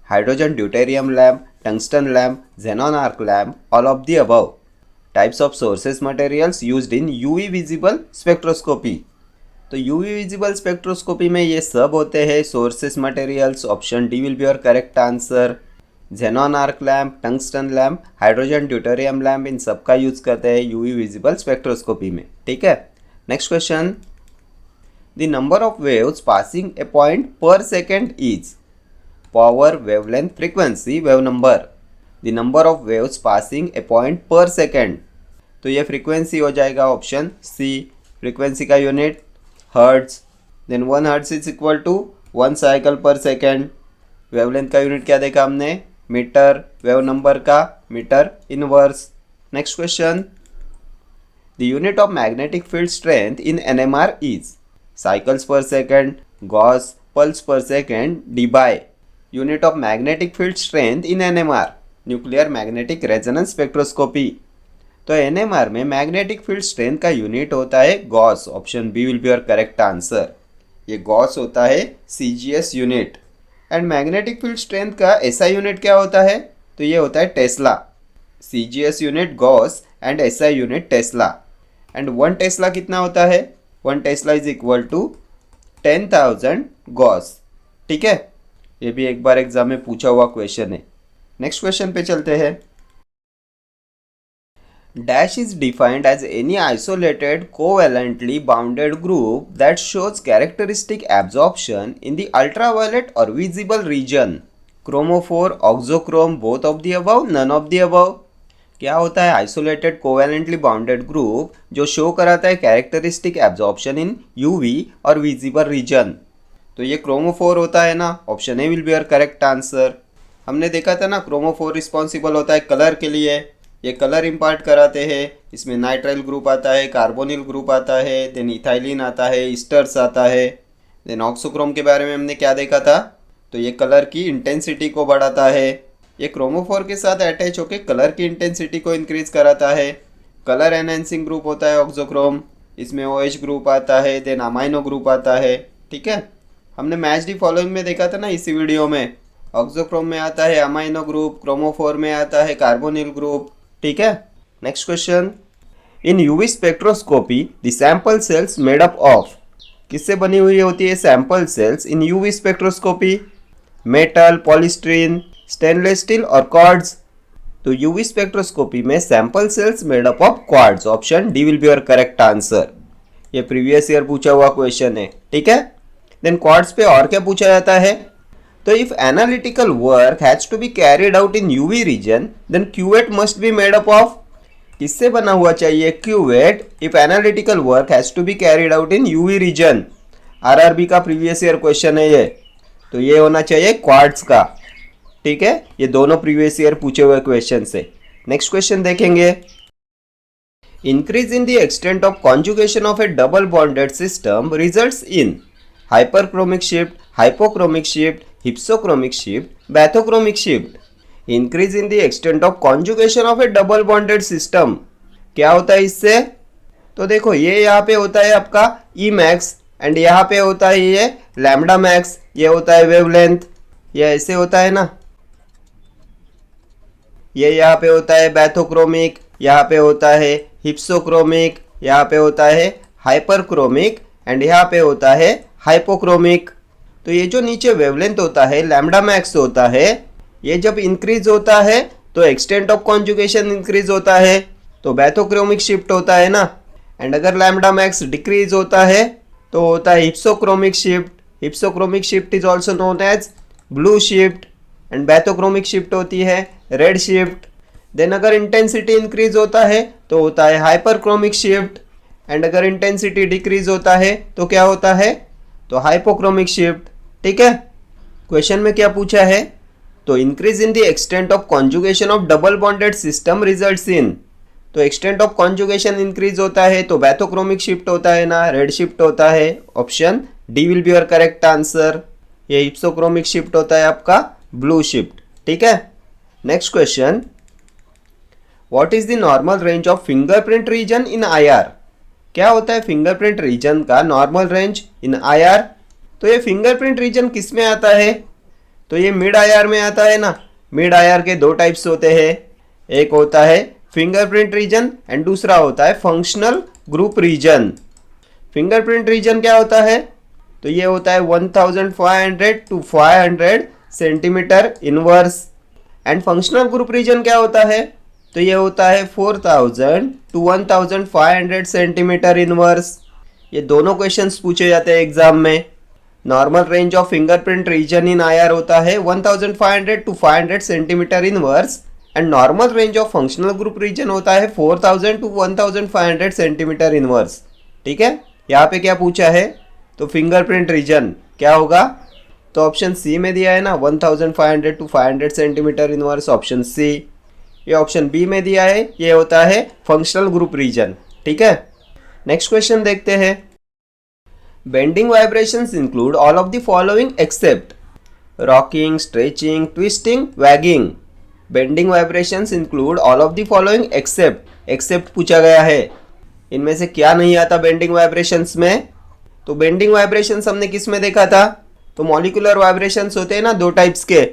Hydrogen deuterium lamp, tungsten lamp, xenon arc lamp, all of the above. Types of sources materials used in UV visible spectroscopy. तो UV visible spectroscopy में ये सब होते हैं sources materials। Option D will be your correct answer. xenon arc lamp, tungsten lamp, hydrogen deuterium lamp, इन सब का use करते हैं UV visible spectroscopy में। ठीक है। Next question, the number of waves passing a point per second is power, wavelength, frequency, wave number. The number of waves passing a point per second, तो ये फ्रीक्वेंसी हो जाएगा। Option C, frequency का unit hertz. Then 1 hertz is equal to 1 cycle per second. Wavelength का unit क्या देखा हमने? Metre. Wave number का metre inverse. Next question, the unit of magnetic field strength in NMR is cycles per second, gauss, pulse per second, debye. Unit of magnetic field strength in NMR, nuclear magnetic resonance spectroscopy. तो NMR में magnetic field strength का unit होता है gauss. Option B will be your correct answer. ये gauss होता है CGS unit. And magnetic field strength का SI unit क्या होता है? तो ये होता है tesla. CGS unit gauss and SI unit tesla. And 1 tesla कितना होता है? 1 tesla is equal to 10,000 gauss. ठीक है, ये भी एक बार एग्जाम में पूछा हुआ क्वेश्चन है। नेक्स्ट क्वेश्चन पे चलते हैं। Dash is defined as any isolated covalently bounded group that shows characteristic absorption in the ultraviolet और visible region. Chromophore, auxochrome, both of the above, none of the above. क्या होता है isolated covalently bounded group जो show कराता है characteristic absorption in UV और visible region? तो ये क्रोमोफोर होता है ना। Option A will be your correct answer. हमने देखा था ना, क्रोमोफोर रिस्पॉन्सिबल होता है कलर के लिए। ये कलर इम्पार्ट कराते हैं। इसमें नाइट्राइल ग्रुप आता है, कार्बोनिल ग्रुप आता है, देन इथाइलिन आता है, ईस्टर्स आता है। देन ऑक्सोक्रोम के बारे में हमने क्या देखा था? तो ये कलर की इंटेंसिटी को बढ़ाता है। ये क्रोमोफोर के साथ अटैच होकर कलर की इंटेंसिटी को इंक्रीज कराता है। कलर एनहेंसिंग ग्रुप होता है ऑक्सोक्रोम। इसमें OH ग्रुप आता है, देन अमाइनो ग्रुप आता है। ठीक है, हमने मैच दी फॉलोइंग में देखा था ना इसी वीडियो में। ऑक्सोक्रोम में आता है अमाइनो ग्रुप, क्रोमोफोर में आता है कार्बोनिल ग्रुप। ठीक है। Next question, in UV spectroscopy the sample cells made up of, किससे बनी हुई होती है sample cells in UV spectroscopy? Metal, polystyrene, stainless steel और क्वार्ट्ज। तो यूवी स्पेक्ट्रोस्कोपी में sample cells made up of quartz. Option D will be your correct answer. ये previous year पूछा हुआ क्वेश्चन है। ठीक है। देन क्वार्ट्ज पे और क्या पूछा जाता है? तो if analytical work has to be carried out in UV region then cuvette must be made up of, किससे बना हुआ चाहिए cuvette if analytical work has to be carried out in UV region? RRB का previous year question है ये। तो ये होना चाहिए क्वार्ट्ज का। ठीक है, ये दोनों प्रीवियस ईयर पूछे हुए क्वेश्चन से। नेक्स्ट क्वेश्चन देखेंगे। Increase in the extent of conjugation of A double bonded system results in hyperchromic shift, hypochromic shift, hypsochromic shift, bathochromic shift. Increase in the extent of conjugation of A double bonded system क्या होता है इससे? तो देखो, ये यहाँ पे होता है आपका ई मैक्स एंड यहाँ पे होता है ये लैम्डा मैक्स। ये होता है वेवलेंथ। ये ऐसे होता है ना, ये यहाँ पे होता है बैथोक्रोमिक, यहाँ पे होता है हिप्सोक्रोमिक, यहाँ पे होता है हाइपरक्रोमिक एंड यहाँ पे होता है हाइपोक्रोमिक। तो ये जो नीचे वेवलेंथ होता है लैम्डा मैक्स होता है, ये जब इंक्रीज होता है तो एक्सटेंट ऑफ कॉन्जुगेशन इंक्रीज होता है, तो बैथोक्रोमिक शिफ्ट होता है ना। एंड अगर लैम्डा मैक्स डिक्रीज होता है तो होता है hypsochromic shift. Hypsochromic shift is also known as blue shift and bathochromic shift होती है रेड शिफ्ट। देन अगर इंटेंसिटी इंक्रीज होता है तो होता है हाइपरक्रोमिक शिफ्ट एंड अगर इंटेंसिटी डिक्रीज होता है तो क्या होता है, तो हाइपोक्रोमिक शिफ्ट। ठीक है, क्वेश्चन में क्या पूछा है, तो increase in the extent of conjugation of double bonded system results in, तो एक्सटेंट ऑफ कॉन्जुगेशन इंक्रीज होता है तो बैथोक्रोमिक शिफ्ट होता है ना, रेड शिफ्ट होता है। Option D will be your correct answer. ये हिप्सोक्रोमिक शिफ्ट होता है आपका ब्लू शिफ्ट। ठीक है, next question, what is the normal range of fingerprint region in IR. क्या होता है फिंगरप्रिंट रीजन का नॉर्मल रेंज इन आईआर। तो ये फिंगरप्रिंट रीजन किस में आता है, तो ये मिड आईआर में आता है ना। मिड आईआर के दो टाइप्स होते हैं, एक होता है फिंगरप्रिंट रीजन एंड दूसरा होता है functional group region. Fingerprint region क्या होता है, तो ये होता है 1500 to 500 centimetre inverse and functional group region क्या होता है, तो ये होता है 4000 टू 1500 सेंटीमीटर इनवर्स। ये दोनों क्वेश्चंस पूछे जाते हैं एग्जाम में। Normal range of fingerprint region in IR होता है 1500 to 500 centimetre inverse and normal range of functional group region होता है 4000 टू 1500 सेंटीमीटर इनवर्स। ठीक है, यहाँ पे क्या पूछा है, तो फिंगरप्रिंट रीजन क्या होगा, तो ऑप्शन सी में दिया है ना 1500 to 500 centimetre inverse, option C. ये ऑप्शन बी में दिया है, ये होता है फंक्शनल ग्रुप रीजन। ठीक है, नेक्स्ट क्वेश्चन देखते हैं। Bending vibrations include all of the following except rocking, stretching, twisting, waging. Bending vibrations include all of the following except पूछा गया है, इनमें से क्या नहीं आता बेंडिंग वाइब्रेशंस में। तो बेंडिंग वाइब्रेशंस हमने किस में देखा था, तो मॉलिक्यूलर वाइब्रेशंस होते हैं ना दो टाइप्स के,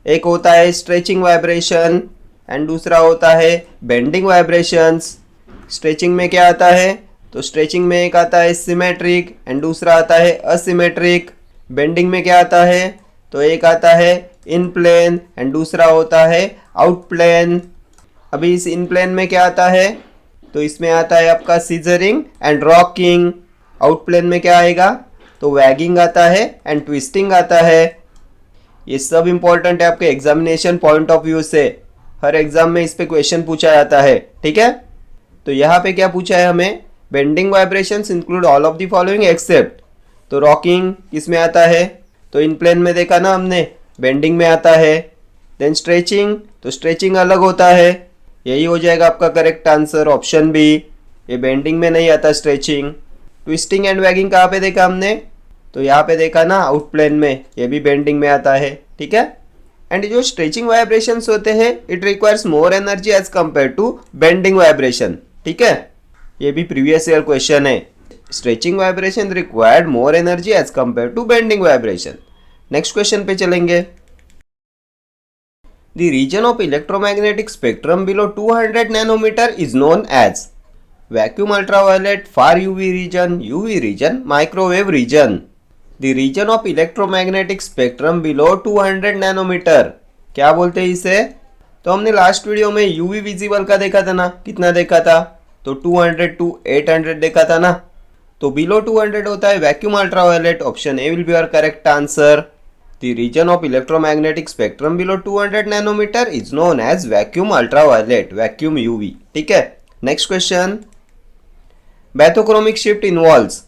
एक होता है स्ट्रेचिंग वाइब्रेशन एंड दूसरा होता है बेंडिंग वाइब्रेशंस। स्ट्रेचिंग में क्या आता है, तो स्ट्रेचिंग में एक आता है सिमेट्रिक एंड दूसरा आता है असिमेट्रिक। बेंडिंग में क्या आता है, तो एक आता है इन प्लेन एंड दूसरा होता है आउट प्लेन। अभी इस इन प्लेन में क्या आता है, तो इसमें आता है आपका scissoring and rocking. Out plane में क्या आएगा, तो वैगिंग आता है एंड ट्विस्टिंग आता है। ये सब इंपॉर्टेंट है आपके एग्जामिनेशन पॉइंट ऑफ व्यू से, हर एग्जाम में इस पे क्वेश्चन पूछा जाता है। ठीक है, तो यहाँ पे क्या पूछा है हमें, bending vibrations include all of the following except. तो रॉकिंग किसमें आता है, तो इन प्लेन में देखा ना हमने, बेंडिंग में आता है। देन स्ट्रेचिंग, तो स्ट्रेचिंग अलग होता है, यही हो जाएगा आपका करेक्ट आंसर, ऑप्शन बी। ये बेंडिंग में नहीं आता स्ट्रेचिंग। ट्विस्टिंग एंड वैगिंग कहाँ पे देखा हमने, तो यहाँ पे देखा ना आउट प्लेन में, ये भी बेंडिंग में आता है। ठीक है, एंड जो स्ट्रेचिंग वाइब्रेशंस होते हैं it requires more energy as compare to bending vibration. ठीक है, ये भी प्रीवियस ईयर क्वेश्चन है, stretching vibration required more energy as compare to bending vibration. Next question पे चलेंगे। The region of electromagnetic spectrum below 200 nanometre is known as vacuum ultraviolet, far UV region, microwave region. The region of electromagnetic spectrum below 200 nanometre क्या बोलते हैं इसे, तो हमने last video में UV visible का देखा था ना, कितना देखा था, तो 200 टू 800 देखा था ना। तो बिलो 200 होता है vacuum ultraviolet, option A will be your correct answer. The region of electromagnetic spectrum below 200 nanometre is known as vacuum ultraviolet, vacuum UV. ठीक है, next question. Bathochromic shift involves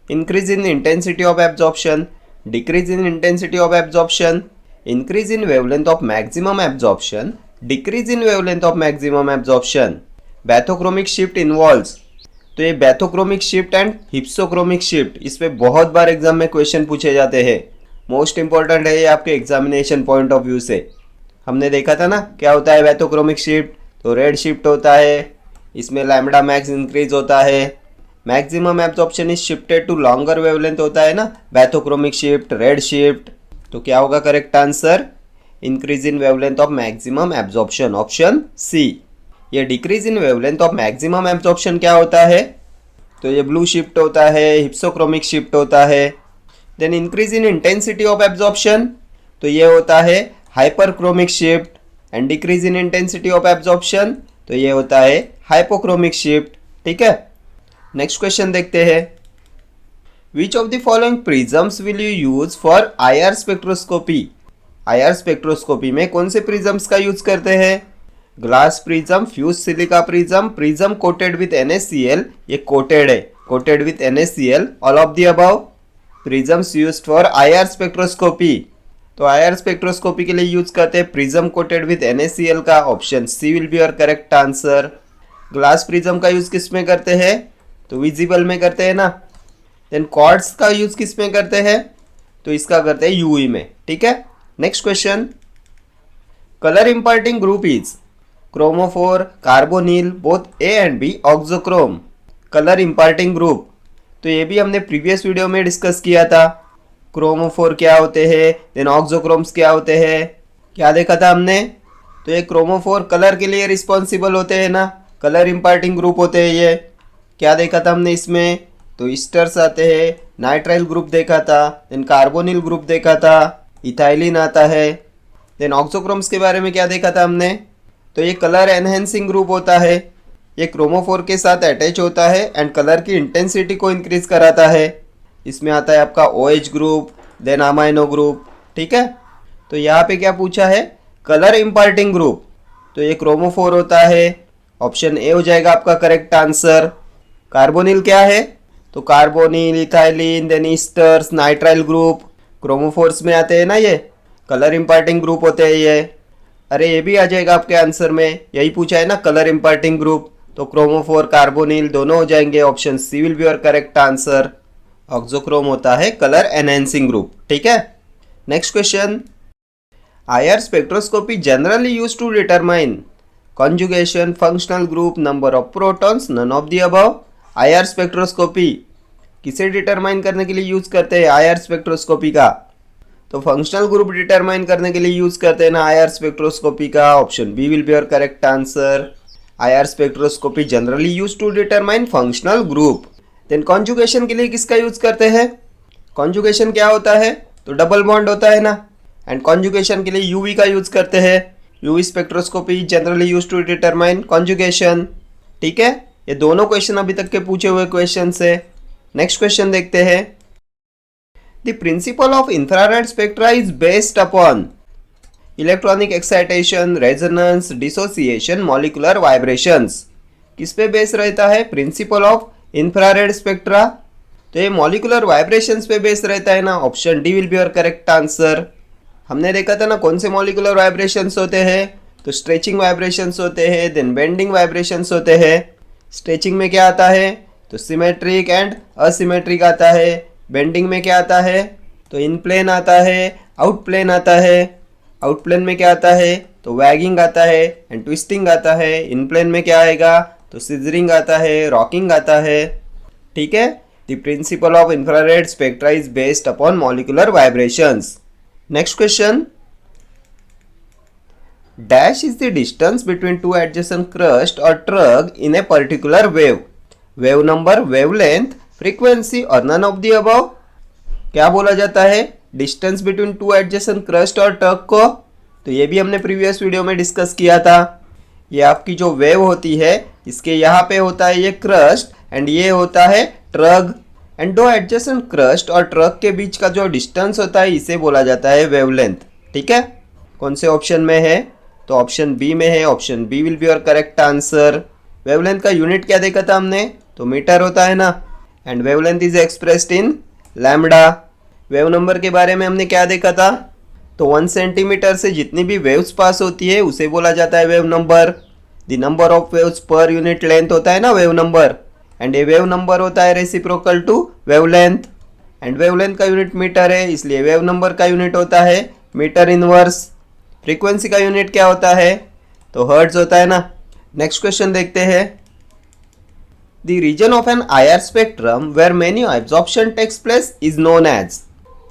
increase in intensity of absorption, decrease in intensity of absorption, increase in wavelength of maximum absorption, decrease in wavelength of maximum absorption. Bathochromic shift involves, तो ये bathochromic shift and hypsochromic shift, इस पे बहुत बार exam में question पूछे जाते हैं। मोस्ट इंपॉर्टेंट है ये आपके एग्जामिनेशन पॉइंट ऑफ व्यू से। हमने देखा था ना क्या होता है बैथोक्रोमिक शिफ्ट, तो रेड शिफ्ट होता है, इसमें लैम्बडा मैक्स इंक्रीज होता है, maximum absorption is shifted to longer wavelength होता है ना, बैथोक्रोमिक शिफ्ट, रेड शिफ्ट। तो क्या होगा correct answer, increase in wavelength of maximum absorption, option C. ये decrease in wavelength of maximum absorption क्या होता है? तो ये ब्लू शिफ्ट होता है, हिप्सोक्रोमिक शिफ्ट होता है। Then increase in intensity of absorption, तो ये होता है hyperchromic shift. And decrease in intensity of absorption, तो ये होता है हाइपोक्रोमिक शिफ्ट। ठीक है, नेक्स्ट क्वेश्चन देखते हैं। Which of the following prisms will you use for IR spectroscopy? IR spectroscopy में कौन से प्रिज्म्स का यूज करते हैं? Glass prism, fuse silica prism, prism coated with NaCl, ये कोटेड है, coated with NaCl, all of the above. Prisms used for IR spectroscopy, तो IR spectroscopy के लिए यूज करते हैं प्रिज्म कोटेड विथ NaCl का, option C will be your correct answer. Glass prism का use किस में करते हैं? तो विजिबल में करते हैं ना। देन क्वार्ट्ज का यूज किस में करते हैं? तो इसका करते हैं यूवी में। ठीक है, next question. Colour imparting group is chromophore, carbonyl, both A and B, auxochrome. Colour imparting group, तो ये भी हमने प्रीवियस वीडियो में डिस्कस किया था। क्रोमोफोर क्या होते हैं, देन ऑक्सोक्रोम्स क्या होते हैं, क्या देखा था हमने? तो ये क्रोमोफोर कलर के लिए रिस्पॉन्सिबल होते हैं ना, कलर इंपार्टिंग ग्रुप होते हैं ये। क्या देखा था हमने इसमें? तो ईस्टर्स आते हैं, नाइट्राइल ग्रुप देखा था, देन कार्बोनिल ग्रुप देखा था, इथाइलिन आता है। देन ऑक्सोक्रोम्स के बारे में क्या देखा था हमने? तो ये कलर एनहेंसिंग ग्रुप होता है, ये क्रोमोफोर के साथ अटैच होता है एंड कलर की इंटेंसिटी को इंक्रीज कराता है। इसमें आता है आपका OH group, then amino group. ठीक है, तो यहाँ पे क्या पूछा है? कलर इंपार्टिंग ग्रुप, तो ये क्रोमोफोर होता है, ऑप्शन ए हो जाएगा आपका करेक्ट आंसर। कार्बोनिल क्या है? तो carbonyl, ethylene, then esters, nitrile group chromophores में आते हैं ना, ये कलर इंपार्टिंग ग्रुप होते हैं ये। अरे ये भी आ जाएगा आपके आंसर में, यही पूछा है ना कलर इंपार्टिंग ग्रुप, तो क्रोमोफोर, कार्बोनिल दोनों हो जाएंगे, option C will be your correct answer. Auxochrome होता है कलर एनहेंसिंग ग्रुप। ठीक है, next question. IR spectroscopy generally used to determine conjugation, functional group, number of protons, none of the above। IR spectroscopy किसे determine करने के लिए use करते हैं आईआर स्पेक्ट्रोस्कोपी का? तो फंक्शनल ग्रुप डिटरमाइन करने के लिए यूज करते हैं ना आईआर स्पेक्ट्रोस्कोपी का, option B will be your correct answer. IR spectroscopy generally use to determine functional group. Then conjugation के लिए किसका यूज करते हैं? कॉन्जुगेशन क्या होता है? तो डबल बॉन्ड होता है ना, एंड कॉन्जुगेशन के लिए यूवी का यूज करते हैं। UV spectroscopy generally use to determine conjugation. ठीक है, ये दोनों क्वेश्चन अभी तक के पूछे हुए क्वेश्चन है। नेक्स्ट क्वेश्चन देखते हैं। The principle of infrared spectra is based upon electronic excitation, resonance, dissociation, molecular vibrations. किस पे बेस रहता है प्रिंसिपल ऑफ इंफ्रारेड स्पेक्ट्रा? तो ये मॉलिक्यूलर वाइब्रेशंस पे बेस रहता है ना, option D will be your correct answer. हमने देखा था ना कौन से मॉलिक्यूलर वाइब्रेशंस होते हैं? तो स्ट्रेचिंग वाइब्रेशंस होते हैं, देन बेंडिंग वाइब्रेशंस होते हैं। स्ट्रेचिंग में क्या आता है? तो सिमेट्रिक एंड असिमेट्रिक आता है। बेंडिंग में क्या आता है? तो इन प्लेन आता है, आउट प्लेन आता है। आउट प्लेन में क्या आता है? तो वैगिंग आता है एंड ट्विस्टिंग आता है। इन प्लेन में क्या आएगा? तो सिजरिंग आता है, रॉकिंग आता है। ठीक है, the principle of infrared spectra is based upon molecular vibrations. Next question. Dash is the distance between two adjacent crest और trough in a particular wave. Wave number, wavelength, frequency और none of the above. क्या बोला जाता है distance between two adjacent crest और trough को? तो ये भी हमने प्रीवियस वीडियो में डिस्कस किया था। ये आपकी जो वेव होती है, इसके यहाँ पे होता है ये क्रस्ट एंड ये होता है ट्रग, एंड दो एडजेसेंट क्रस्ट और ट्रग के बीच का जो डिस्टेंस होता है इसे बोला जाता है वेवलेंथ। ठीक है, कौन से ऑप्शन में है? तो ऑप्शन बी में है, option B will be your correct answer. Wavelength का यूनिट क्या देखा था हमने? तो मीटर होता है ना, and wavelength is expressed in lambda. Wave number के बारे में हमने क्या देखा था? तो 1 सेंटीमीटर से जितनी भी वेव्स पास होती है उसे बोला जाता है wave number. The number of waves per unit length होता है ना वेव नंबर, एंड ये वेव नंबर होता है reciprocal to wavelength, and wavelength का यूनिट मीटर है, इसलिए वेव नंबर का यूनिट होता है मीटर इनवर्स। फ्रीक्वेंसी का यूनिट क्या होता है? तो हर्ट्ज होता है ना। नेक्स्ट क्वेश्चन देखते हैं। The region of an IR spectrum where many absorption takes place is known as.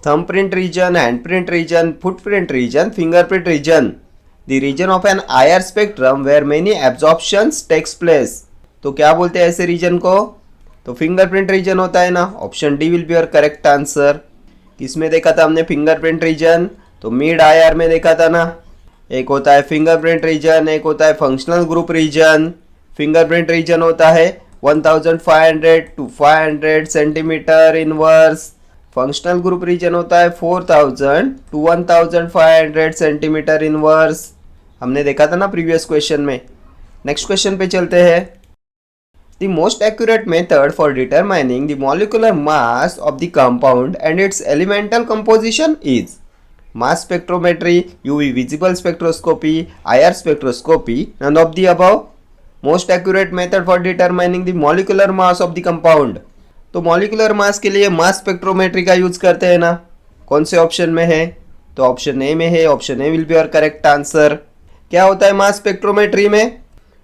thumbprint region, handprint region, footprint region, fingerprint region. The region of an IR spectrum where many absorptions takes place. तो क्या बोलते हैं ऐसे reason को? तो fingerprint region होता है ना. Option D will be your correct answer. किसमें देखा था हमने फिंगरप्रिंट रीजन? तो मिड IR में देखा था ना. एक होता है फिंगरप्रिंट रीजन, एक होता है functional group region. Fingerprint reason होता है 1500 to 500 centimetre inverse. Functional group region होता है 4000 to 1500 सेंटीमीटर इनवर्स. हमने देखा था ना प्रीवियस क्वेश्चन में. नेक्स्ट क्वेश्चन पे चलते हैं. The most accurate method for determining the molecular mass of the compound and its elemental composition is mass spectrometry, UV visible spectroscopy, IR spectroscopy, none of the above. Most accurate method for determining the molecular mass of the compound. तो molecular mass के लिए mass spectrometry का use करते हैं ना. कौन से option में है? तो ऑप्शन ए में है. Option A will be your correct answer. क्या होता है मास स्पेक्ट्रोमेट्री में?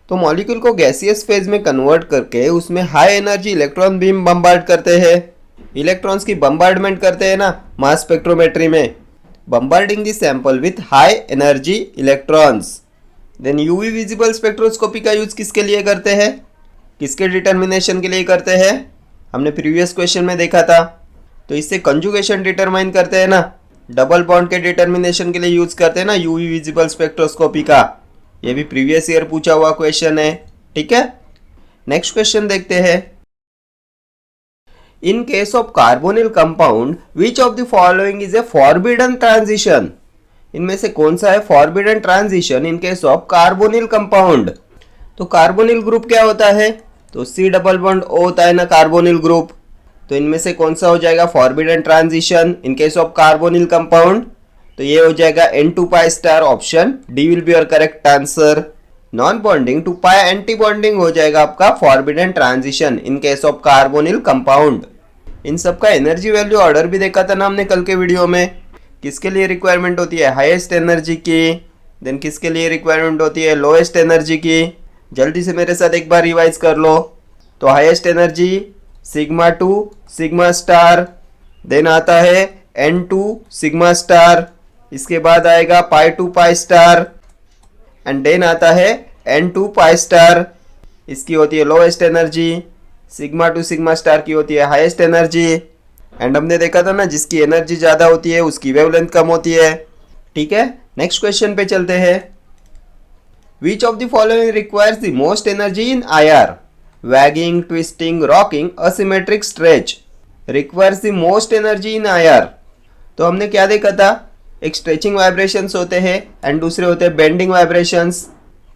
तो मॉलिक्यूल को गैसियस फेज में कन्वर्ट करके उसमें high energy electron beam bombard करते हैं. इलेक्ट्रॉन्स की बम्बार्डमेंट करते हैं ना मास स्पेक्ट्रोमेट्री में. Bombarding the sample with high energy electrons. Then UV visible spectroscopy का यूज किसके लिए करते हैं? किसके डिटर्मिनेशन के लिए करते हैं? हमने प्रीवियस क्वेश्चन में देखा था. तो इससे कंजुगेशन डिटरमाइन करते हैं ना. डबल बॉन्ड के डिटर्मिनेशन के लिए यूज करते हैं ना यूवी विजिबल स्पेक्ट्रोस्कोपी का. ये भी प्रीवियस ईयर पूछा हुआ क्वेश्चन है. ठीक है. नेक्स्ट क्वेश्चन देखते हैं. इन case of carbonyl compound which of the following is A forbidden transition. इनमें से कौन सा है forbidden transition in case of carbonyl compound? तो कार्बोनिल ग्रुप क्या होता है? तो C डबल बॉन्ड O होता है ना कार्बोनिल ग्रुप. तो इनमें से कौन सा हो जाएगा forbidden transition in case of carbonyl compound? तो ये हो जाएगा N2 pi star. Option D will be your correct answer. Non bonding to pi anti bonding हो जाएगा आपका forbidden transition in case of carbonyl compound. इन सब का एनर्जी वैल्यू ऑर्डर भी देखा था ना हमने कल के वीडियो में. किसके लिए रिक्वायरमेंट होती है? हाईएस्ट एनर्जी की. देन किसके लिए रिक्वायरमेंट होती है? लोएस्ट एनर्जी की. जल्दी से मेरे साथ एक बार रिवाइज कर लो. तो highest energy sigma 2 sigma star. Then आता है N2 सिग्मा स्टार. इसके बाद आएगा pi 2 pi star. And then आता है N2 पाई स्टार. इसकी होती है lowest energy. Sigma 2 sigma star की होती है हाईएस्ट एनर्जी. एंड हमने देखा था ना जिसकी एनर्जी ज़्यादा होती है उसकी वेवलेंथ कम होती है. ठीक है. नेक्स्ट क्वेश्चन पे चलते हैं. Which of the following requires the most energy in IR? Wagging, twisting, rocking, asymmetric stretch. Requires the most energy in IR. तो हमने क्या देखा था? एक स्ट्रेचिंग वाइब्रेशंस होते हैं एंड दूसरे होते हैं बेंडिंग वाइब्रेशंस.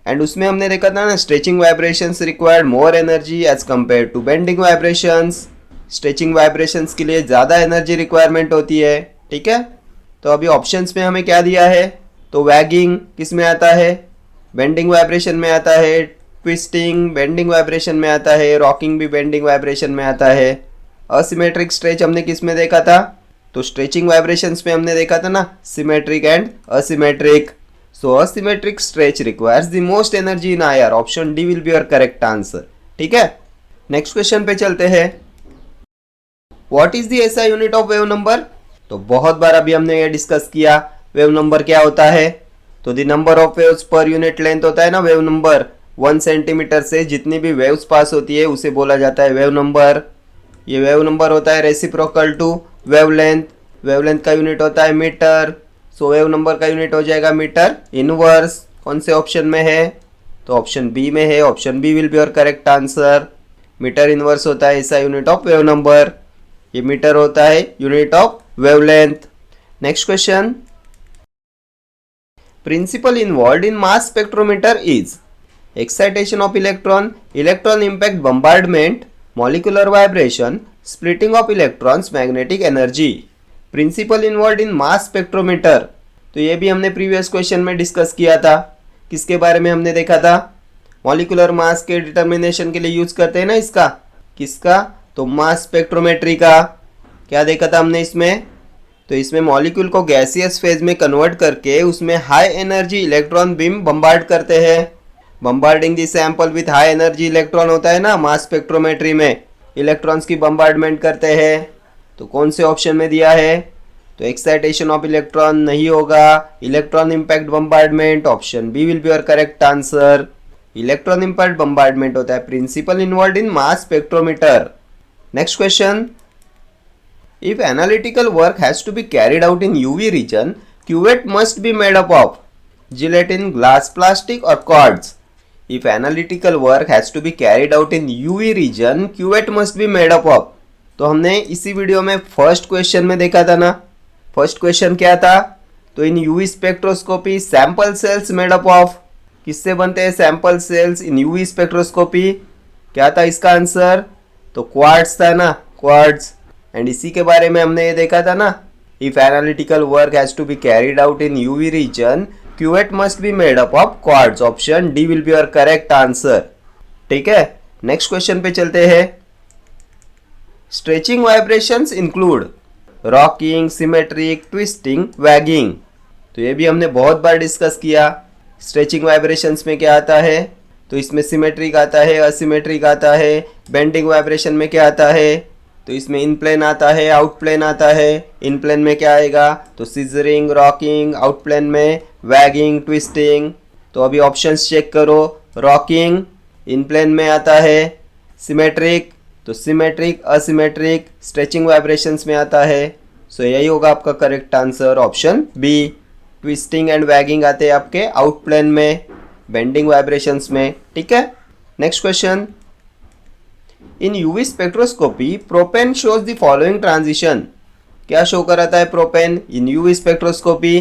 एंड उसमें हमने देखा था ना stretching vibrations required more energy as compare to bending vibrations. Stretching vibrations के लिए ज़्यादा एनर्जी रिक्वायरमेंट होती है. ठीक है. तो अभी ऑप्शंस में हमें क्या दिया है? तो वैगिंग किस में आता है? बेंडिंग वाइब्रेशन में आता है. ट्विस्टिंग बेंडिंग वाइब्रेशन में आता है. रॉकिंग भी बेंडिंग वाइब्रेशन में आता है. असिमेट्रिक स्ट्रेच हमने किस में देखा था? तो स्ट्रेचिंग वाइब्रेशंस में हमने देखा था ना symmetric and asymmetric. So asymmetric stretch requires the most energy in IR. Option D will be your correct answer. ठीक है. नेक्स्ट क्वेश्चन पे चलते हैं. What is the SI unit of wave number? तो बहुत बार अभी हमने ये डिस्कस किया वेव नंबर क्या होता है. तो the number of waves per unit length होता है ना वेव नंबर. 1 सेंटीमीटर से जितनी भी वेव्स पास होती है उसे बोला जाता है वेव नंबर. ये वेव नंबर होता है रेसिप्रोकल टू वेवलेंथ. वेवलेंथ का यूनिट होता है मीटर. सो वेव नंबर का यूनिट हो जाएगा मीटर इनवर्स. कौन से ऑप्शन में है? तो ऑप्शन बी में है. Option B will be your correct answer. Metre inverse होता है ऐसा यूनिट ऑफ वेव नंबर. ये मीटर होता है unit of wavelength. Next question. Principle involved in mass spectrometer is excitation of electron, electron impact bombardment, molecular vibration, splitting of electrons, magnetic energy. Principle involved in mass spectrometer. तो ये भी हमने previous question में discuss किया था. किसके बारे में हमने देखा था? मॉलिकुलर मास के डिटर्मिनेशन के लिए यूज करते हैं ना इसका. किसका? तो मास स्पेक्ट्रोमेट्री का. क्या देखा था हमने इसमें? तो इसमें मॉलिक्यूल को गैसियस फेज में कन्वर्ट करके उसमें high energy electron beam bombard करते हैं. Bombarding the sample with high energy electron होता है ना मास स्पेक्ट्रोमेट्री में. इलेक्ट्रॉन्स की बम्बार्डमेंट करते हैं. तो कौन से ऑप्शन में दिया है? तो तो एक्साइटेशन ऑफ इलेक्ट्रॉन नहीं होगा, electron impact bombardment, option B will be your correct answer. Electron impact bombardment होता है principle involve in mass spectrometer. Next question, if analytical work has to be carried out in UV region, cuvette must be made up of gelatin, glass, plastic or quartz. If analytical work has to be carried out in UV region, cuvette must be made up of. तो हमने इसी video में first question में देखा था ना, first question क्या था, तो in UV spectroscopy sample cells made up of, किससे बनते हैं sample cells in UV spectroscopy, क्या था इसका आंसर, तो क्वार्ट्ज था ना, क्वार्ट्ज। एंड इसी के बारे में हमने ये देखा था ना, if analytical work has to be carried out in UV region, cuvette must be made up of quartz, option D will be your correct answer. ठीक है, नेक्स्ट क्वेश्चन पे चलते हैं। Stretching vibrations include rocking, symmetric, twisting, wagging. तो ये भी हमने बहुत बार डिस्कस किया। स्ट्रेचिंग वाइब्रेशंस में क्या आता है, तो इसमें सिमेट्रिक आता है, असिमेट्रिक आता है। बेंडिंग वाइब्रेशन में क्या आता है, तो इसमें इन प्लेन आता है, आउट प्लेन आता है। इन प्लेन में क्या आएगा, तो सीजरिंग, रॉकिंग, आउट प्लेन में वैगिंग, ट्विस्टिंग। तो अभी ऑप्शंस चेक करो, रॉकिंग इन प्लेन में आता है, सिमेट्रिक तो सिमेट्रिक, असिमेट्रिक स्ट्रेचिंग वाइब्रेशंस में आता है। सो यही होगा आपका correct answer, option B. Twisting and wagging आते हैं आपके आउट प्लेन में, बेंडिंग वाइब्रेशंस में। ठीक है, next question, in UV spectroscopy propane shows the following transition. क्या शो कराता है प्रोपेन इन यूवी स्पेक्ट्रोस्कोपी,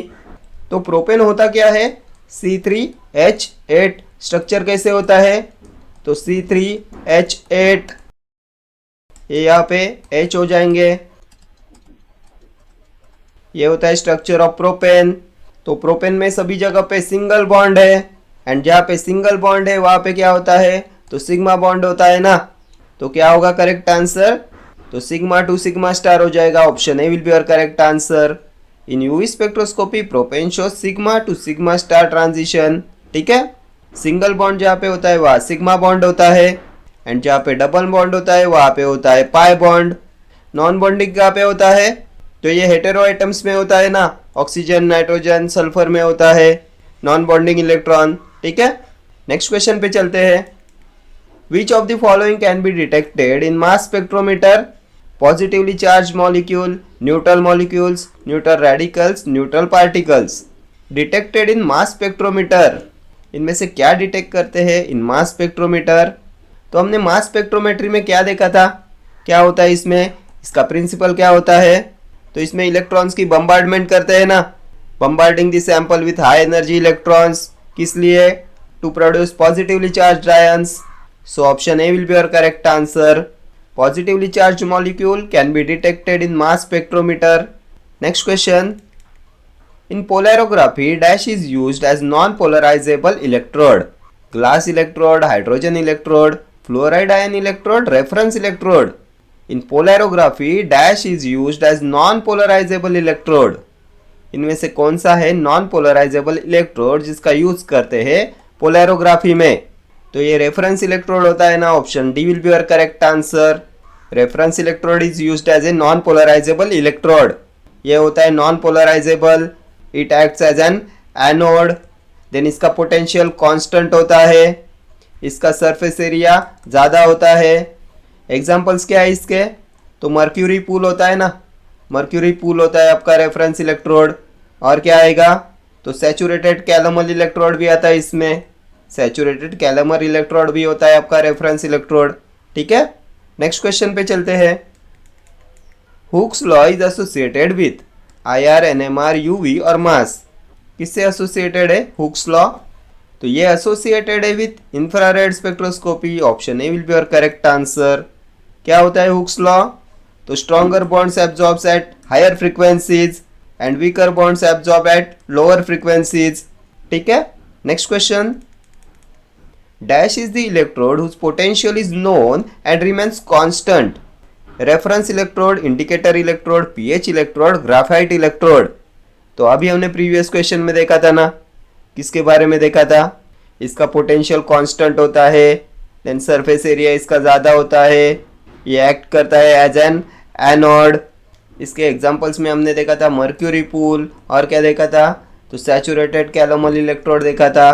तो प्रोपेन होता क्या है, C3H8। स्ट्रक्चर कैसे होता है, तो C3H8, ये यहाँ पे H हो जाएंगे, ये होता है स्ट्रक्चर ऑफ प्रोपेन। तो प्रोपेन में सभी जगह पे सिंगल बॉन्ड है, एंड जहाँ पे सिंगल बॉन्ड है वहाँ पे क्या होता है, तो सिग्मा बॉन्ड होता है ना। तो क्या होगा करेक्ट आंसर, तो सिग्मा टू सिग्मा स्टार हो जाएगा, option A will be your correct answer. In UV spectroscopy propane show sigma to sigma star transition. ठीक है, सिंगल बॉन्ड जहाँ पे होता है वहाँ सिग्मा बॉन्ड होता है, एंड जहाँ पे डबल बॉन्ड होता है वहाँ पे होता है पाई बॉन्ड। नॉन बॉन्डिंग कहाँ पे होता है, तो ये हेटेरो एटम्स में होता है ना, ऑक्सीजन, नाइट्रोजन, सल्फर में होता है नॉन बॉन्डिंग इलेक्ट्रॉन। ठीक है, नेक्स्ट क्वेश्चन पे चलते हैं। Which of the following can be detected in mass spectrometer? Positively charged molecule, neutral molecules, neutral radicals, neutral particles. Detected in mass spectrometer. इनमें से क्या डिटेक्ट करते हैं इन मास स्पेक्ट्रोमीटर, तो हमने मास स्पेक्ट्रोमेट्री में क्या देखा था, क्या होता है इसमें, इसका प्रिंसिपल क्या होता है, तो इसमें इलेक्ट्रॉन्स की बम्बार्डमेंट करते हैं ना, bombarding the sample with high energy electrons, किस लिए, to produce positively charged ions. So option A will be your correct answer. Positively charged molecule can be detected in mass spectrometer. Next question. In polarography, dash is used as non-polarizable electrode. Glass electrode, hydrogen electrode, fluoride ion electrode, reference electrode. In polarography, dash is used as non-polarizable electrode. इनमें से कौन सा है non-polarizable electrode जिसका use करते हैं polarography में, तो ये रेफरेंस इलेक्ट्रोड होता है ना, option D will be your correct answer. Reference electrode is used as a non polarizable electrode, ये होता है non polarizable, it acts as an anode, then इसका पोटेंशियल कांस्टेंट होता है, इसका सरफेस एरिया ज़्यादा होता है। एग्जांपल्स क्या है इसके, तो मर्क्यूरी पूल होता है ना, मर्क्यूरी पूल होता है आपका रेफरेंस इलेक्ट्रोड। और क्या आएगा, तो सैचुरेटेड कैलमल इलेक्ट्रोड भी आता है इसमें, सैचुरेटेड कैलमर इलेक्ट्रोड भी होता है आपका रेफरेंस इलेक्ट्रोड। ठीक है, नेक्स्ट क्वेश्चन पे चलते हैं। Hooke's law is associated with IR, NMR, UV और मास। किससे एसोसिएटेड है हुक्स लॉ, तो ये एसोसिएटेड है with infrared spectroscopy, option A will be your correct answer. क्या होता है हुक्स लॉ, तो stronger bonds absorbs at higher frequencies and weaker bonds absorb at lower frequencies. ठीक है, next question. Dash is the electrode whose potential is known and remains constant. Reference electrode, indicator electrode, pH electrode, graphite electrode. तो अभी हमने previous question में देखा था ना, किसके बारे में देखा था, इसका पोटेंशियल कांस्टेंट होता है, देन सरफेस एरिया इसका ज़्यादा होता है, ये एक्ट करता है एज एन एनोड, इसके एग्जांपल्स में हमने देखा था मर्क्यूरी पूल, और क्या देखा था, तो सैचुरेटेड कैलोमल इलेक्ट्रोड देखा था।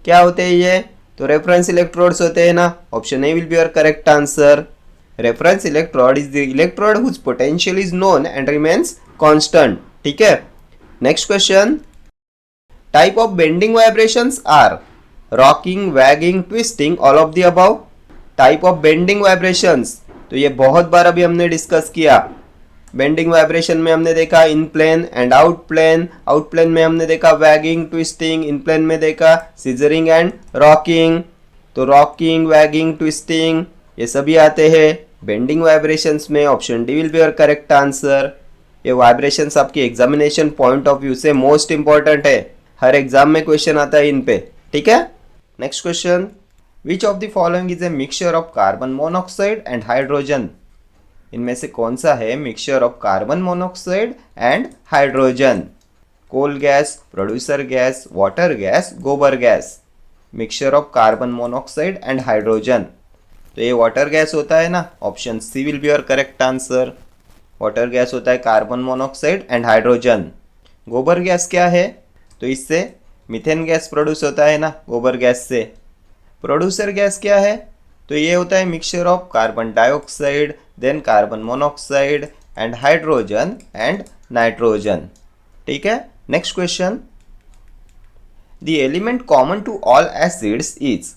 क्या होते हैं ये, तो रेफरेंस इलेक्ट्रोड्स होते हैं ना। Option A will be your correct answer. Reference electrode is the electrode whose potential is known and remains constant. ठीक है, next question, type of bending vibrations are rocking, wagging, twisting, all of the above. Type of bending vibrations, तो ये बहुत बार अभी हमने discuss किया। Bending vibration में हमने देखा in plane and out plane. Out plane में हमने देखा वैगिंग, ट्विस्टिंग, इन प्लेन में देखा सीजरिंग एंड रॉकिंग। तो रॉकिंग, वैगिंग, ट्विस्टिंग ये सभी आते हैं बेंडिंग वाइब्रेशंस में। Option D will be your correct answer. ये वाइब्रेशंस आपकी एग्जामिनेशन पॉइंट ऑफ व्यू से मोस्ट इंपॉर्टेंट है, हर एग्जाम में क्वेश्चन आता है इन पे। ठीक है, next question, which of the following is a mixture of carbon monoxide and hydrogen. इनमें से कौन सा है mixture of carbon monoxide and hydrogen. Coal gas, producer gas, water gas, gobar gas. Mixture of carbon monoxide and hydrogen, तो ये water gas होता है ना। Option C will be your correct answer. Water gas होता है carbon monoxide and hydrogen. Gobar gas क्या है, तो इससे मीथेन गैस प्रोड्यूस होता है ना, गोबर गैस से। प्रोड्यूसर गैस क्या है, तो ये होता है mixture of carbon dioxide, then carbon monoxide and hydrogen and nitrogen. ठीक है, next question, the element common to all acids is.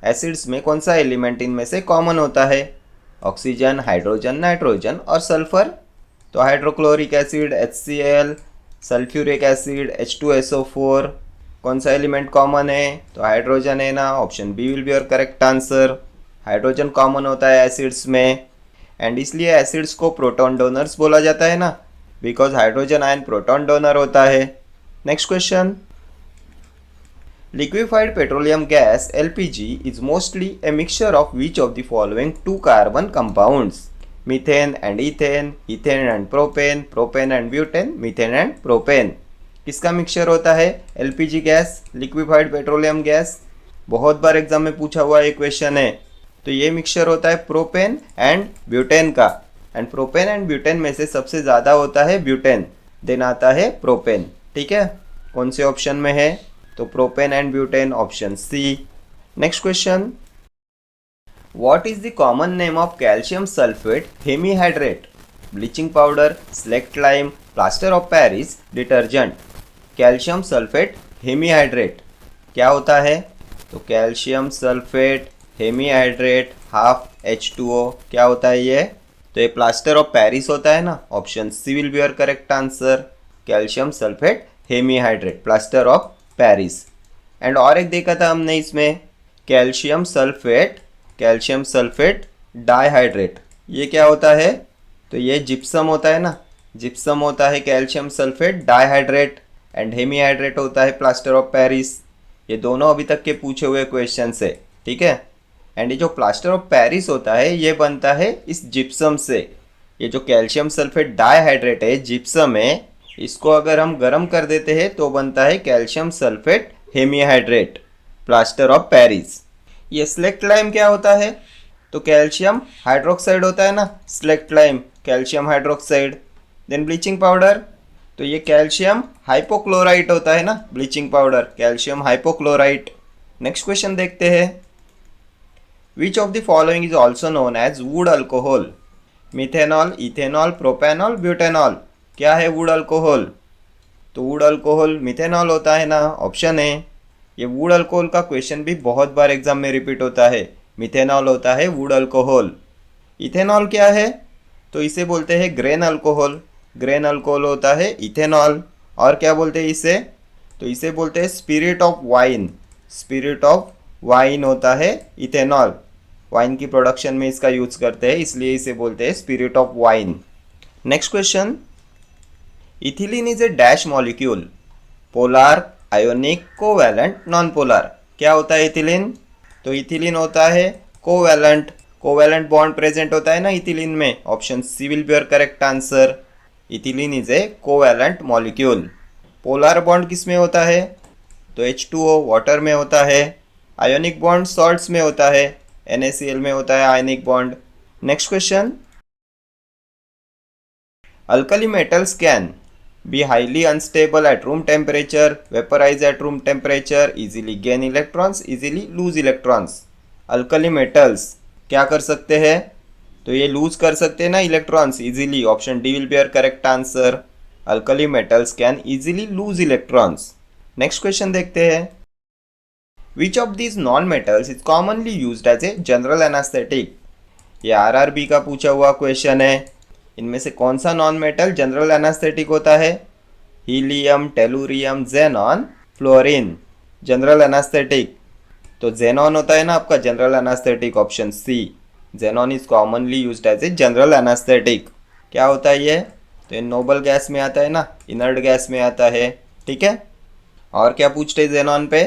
Acids में कौन सा एलिमेंट इनमें से कॉमन होता है, ऑक्सीजन, हाइड्रोजन, नाइट्रोजन और सल्फर। तो hydrochloric acid HCl, sulphuric acid H2SO4, कौन सा एलिमेंट कॉमन है, तो हाइड्रोजन है ना। Option B will be your correct answer. Hydrogen common होता है एसिड्स में, एंड इसलिए एसिड्स को प्रोटॉन डोनर्स बोला जाता है ना, because hydrogen ion proton donor होता है। Next question, liquefied petroleum gas LPG is mostly a mixture of which of the following two carbon compounds, methane and ethane, ethane and propane, propane and butane, methane and propane। किसका mixture होता है LPG gas, liquefied petroleum gas. बहुत बार exam में पूछा हुआ एक question है। तो ये मिक्सचर होता है प्रोपेन एंड ब्यूटेन का, एंड प्रोपेन एंड ब्यूटेन में से सबसे ज़्यादा होता है ब्यूटेन, देन आता है प्रोपेन। ठीक है, कौन से ऑप्शन में है, तो propane and butane, option C. Next question, what is the common name of calcium sulphate hemihydrate, bleaching powder, slaked lime, plaster of Paris, detergent. Calcium sulphate hemihydrate क्या होता है, तो calcium sulphate hemihydrate half H2O क्या होता है ये, तो ये प्लास्टर ऑफ पेरिस होता है ना। Option C will be your correct answer. Calcium sulphate hemihydrate, plaster of Paris. And और एक देखा था हमने इसमें कैल्शियम सल्फेट डाइहाइड्रेट, ये क्या होता है, तो ये जिप्सम होता है ना, जिप्सम होता है calcium sulphate dihydrate, and hemihydrate होता है प्लास्टर ऑफ पेरिस। ये दोनों अभी तक के पूछे हुए क्वेश्चन से। ठीक है, एंड ये जो प्लास्टर ऑफ पेरिस होता है ये बनता है इस जिप्सम से। ये जो कैल्शियम सल्फेट डाइहाइड्रेट है जिप्सम है, इसको अगर हम गर्म कर देते हैं तो बनता है calcium sulphate hemihydrate, plaster of Paris. ये स्लेक्ट लाइम क्या होता है, तो कैल्शियम हाइड्रोक्साइड होता है ना, slaked lime calcium hydroxide. Then bleaching powder, तो ये कैल्शियम हाइपोक्लोराइट होता है ना, bleaching powder calcium hypochlorite. Next question देखते हैं, which of the following is also known as wood alcohol, methanol, ethanol, propanol, butanol. क्या है वुड अल्कोहल, तो वुड अल्कोहल मिथेनॉल होता है ना, ऑप्शन है। ये वुड अल्कोहल का क्वेश्चन भी बहुत बार एग्जाम में रिपीट होता है, मिथेनॉल होता है वुड अल्कोहल। इथेनॉल क्या है, तो इसे बोलते हैं ग्रेन अल्कोहल, ग्रेन अल्कोहल होता है इथेनॉल। और क्या बोलते हैं इसे, तो इसे बोलते हैं spirit of wine, spirit of wine होता है इथेनॉल। वाइन की प्रोडक्शन में इसका यूज करते हैं, इसलिए इसे बोलते हैं spirit of wine. Next question, ethylene is A dash molecule, polar, ionic, covalent, non polar. क्या होता है इथिलीन, तो इथिलीन होता है कोवैलेंट, कोवैलेंट बॉन्ड प्रेजेंट होता है ना इथिलीन में। Option C will be your correct answer. Ethylene is a covalent molecule. Polar bond किस में होता है, तो H2O वाटर में होता है। आयोनिक बॉन्ड सॉल्ट्स में होता है, NaCl में होता है ionic bond. Next question, Alkali metals can be highly unstable at room temperature, vaporize at room temperature, easily gain electrons, easily lose electrons. Alkali metals क्या कर सकते हैं? तो ये लूज कर सकते हैं ना electrons easily. Option D will be your correct answer. Alkali metals can easily lose electrons. Next question देखते हैं. Which of these non metals is commonly used as a general anaesthetic? ये आरआरबी का पूछा हुआ क्वेश्चन है. इनमें से कौन सा नॉन मेटल जनरल एनास्थेटिक होता है? Helium, tellurium, xenon, fluorine. General anaesthetic तो जेनॉन होता है ना आपका general anaesthetic. Option C. Xenon is commonly used as a general anaesthetic. क्या होता है ये? तो ये नोबल गैस में आता है ना, इनर्ट गैस में आता है. ठीक है. और क्या पूछते हैं जेनॉन पे?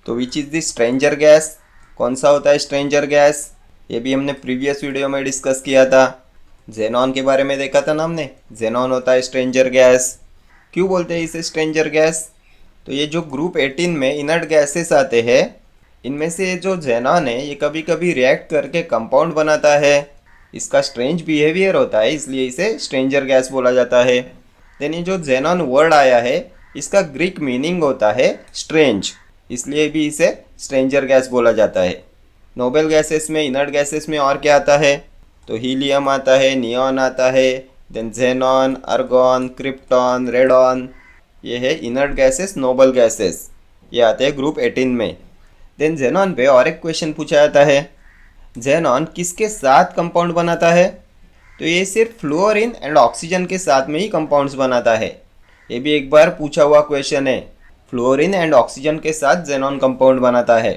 तो which is the stranger gas? कौन सा होता है स्ट्रेंजर गैस? ये भी हमने प्रीवियस वीडियो में डिस्कस किया था. जेनॉन के बारे में देखा था ना हमने. जेनॉन होता है स्ट्रेंजर गैस. क्यों बोलते हैं इसे स्ट्रेंजर गैस? तो ये जो ग्रुप 18 में इनर्ट गैसेस आते हैं, इनमें से जो जेनॉन है ये कभी कभी रिएक्ट करके कंपाउंड बनाता है. इसका स्ट्रेंज बिहेवियर होता है, इसलिए इसे स्ट्रेंजर गैस बोला जाता है. देन ये जो जेनॉन वर्ड आया है, इसका ग्रीक मीनिंग होता है स्ट्रेंज, इसलिए भी इसे स्ट्रेंजर गैस बोला जाता है. नोबल गैसेस में, इनर्ट गैसेस में और क्या आता है? तो हीलियम आता है, नियॉन आता है, then xenon, argon, krypton, radon. ये है इनर्ट गैसेस, नोबल गैसेस. ये आते हैं ग्रुप 18 में. देन जेनॉन पे और एक क्वेश्चन पूछा जाता है. जेनॉन किसके साथ कंपाउंड बनाता है? तो ये सिर्फ फ्लोरीन एंड ऑक्सीजन के साथ में ही कंपाउंड्स बनाता है. ये भी एक बार पूछा हुआ क्वेश्चन है. फ्लोरीन एंड ऑक्सीजन के साथ जेनॉन कंपाउंड बनाता है.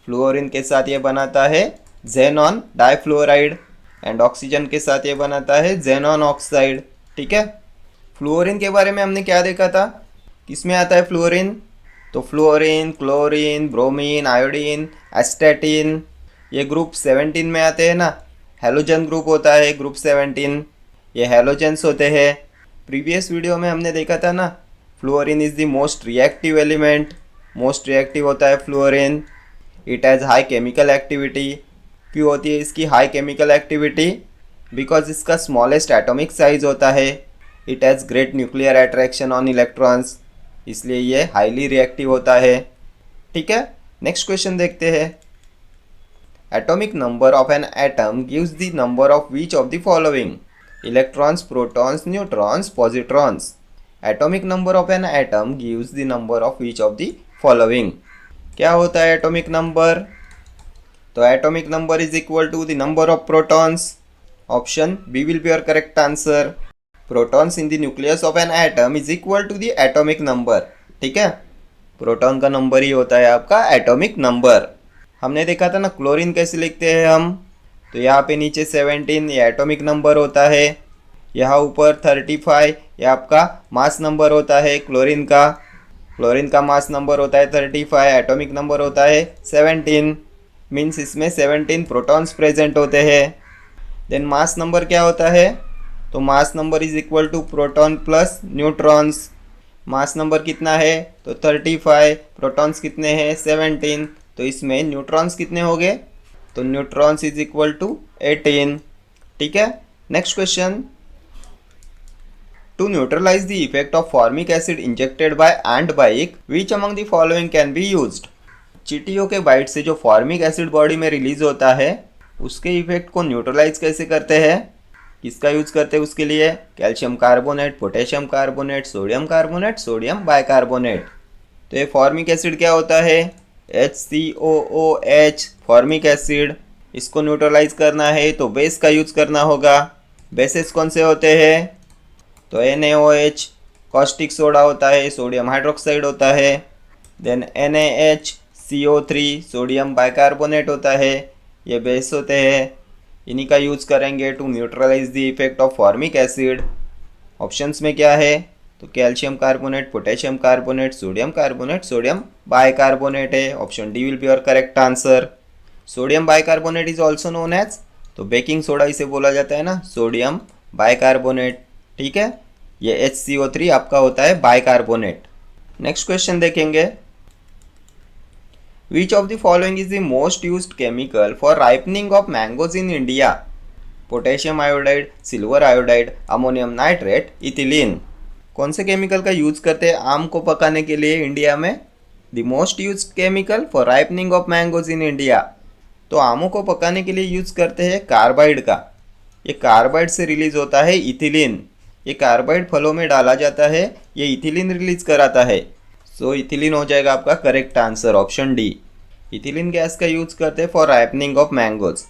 फ्लोरीन के साथ ये बनाता है जेनॉन डाइफ्लोराइड, एंड ऑक्सीजन के साथ ये बनाता है जेनॉन ऑक्साइड. ठीक है. फ्लोरीन के बारे में हमने क्या देखा था? किसमें आता है फ्लोरीन? तो फ्लोरीन, क्लोरीन, ब्रोमीन, आयोडीन, एस्टेटिन, ये ग्रुप 17 में आते हैं ना. हेलोजन ग्रुप होता है ग्रुप 17. ये हेलोजेंस होते हैं. प्रीवियस वीडियो में हमने देखा था ना, fluorine is the most reactive element. Most reactive होता है fluorine. It has high chemical activity. क्यों होती है इसकी हाई केमिकल एक्टिविटी? बिकॉज इसका स्मॉलेस्ट एटॉमिक साइज होता है. It has great nuclear attraction on electrons, इसलिए ये हाईली रिएक्टिव होता है. ठीक है. नेक्स्ट क्वेश्चन देखते हैं. Atomic number of an atom gives the number of which of the following? Electrons, protons, neutrons, positrons. Atomic number of an atom gives the number of which of the following. क्या होता है atomic number? तो atomic number is equal to the number of protons. Option B will be your correct answer. Protons in the nucleus of an atom is equal to the atomic number. ठीक है. Proton का number ही होता है आपका atomic number. हमने देखा था ना क्लोरीन कैसे लिखते हैं हम. तो यहाँ पे नीचे 17 ये एटॉमिक नंबर होता है. यहाँ ऊपर 35 ये आपका मास नंबर होता है क्लोरीन का. क्लोरीन का मास नंबर होता है 35, एटॉमिक नंबर होता है 17. मीन्स इसमें 17 प्रोटॉन्स प्रेजेंट होते हैं. देन मास नंबर क्या होता है? तो mass number is equal to proton plus neutrons. Mass number कितना है? तो 35. प्रोटॉन्स कितने हैं? 17. तो इसमें न्यूट्रॉन्स कितने हो गए? तो न्यूट्रॉन्स इज इक्वल टू 18. ठीक है. Next question. To neutralise the effect of formic acid injected by ant bite, which among the following can be used? चींटियों के बाइट से जो फॉर्मिक एसिड बॉडी में रिलीज होता है, उसके इफेक्ट को न्यूट्रलाइज कैसे करते हैं? किसका यूज करते हैं उसके लिए? Calcium carbonate, potassium carbonate, sodium carbonate, sodium bicarbonate. तो ये फॉर्मिक एसिड क्या होता है? HCOOH formic acid. इसको न्यूट्रलाइज करना है तो बेस का यूज करना होगा. बेसेस कौन से होते हैं? तो NaOH कॉस्टिक सोडा होता है, सोडियम हाइड्रोक्साइड होता है. देन NaHCO3 सोडियम बाइकार्बोनेट होता है. ये बेस होते हैं. इन्हीं का यूज़ करेंगे to neutralise the effect of formic acid. Options में क्या है? तो calcium carbonate, potassium carbonate, sodium bicarbonate है. Option D will be your correct answer. Sodium bicarbonate is also known as, तो बेकिंग सोडा इसे बोला जाता है ना, सोडियम बाइकार्बोनेट. ठीक है. ये HCO3 आपका होता है बाइकार्बोनेट. नेक्स्ट क्वेश्चन देखेंगे. Which of the following is the most used chemical for ripening of mangoes in India? Potassium iodide, silver iodide, ammonium nitrate, ethylene. कौन से केमिकल का यूज़ करते हैं आम को पकाने के लिए इंडिया में? The most use chemical for ripening of mangoes in India. तो आमों को पकाने के लिए यूज़ करते हैं कार्बाइड का। ये कार्बाइड से रिलीज होता है इथिलीन। ये कार्बाइड फलों में डाला जाता है, ये इथिलीन रिलीज कराता है। सो इथिलीन हो जाएगा आपका correct answer, option D. Ethylene gas का यूज करते हैं फॉर राइपनिंग ऑफ मैंगोज।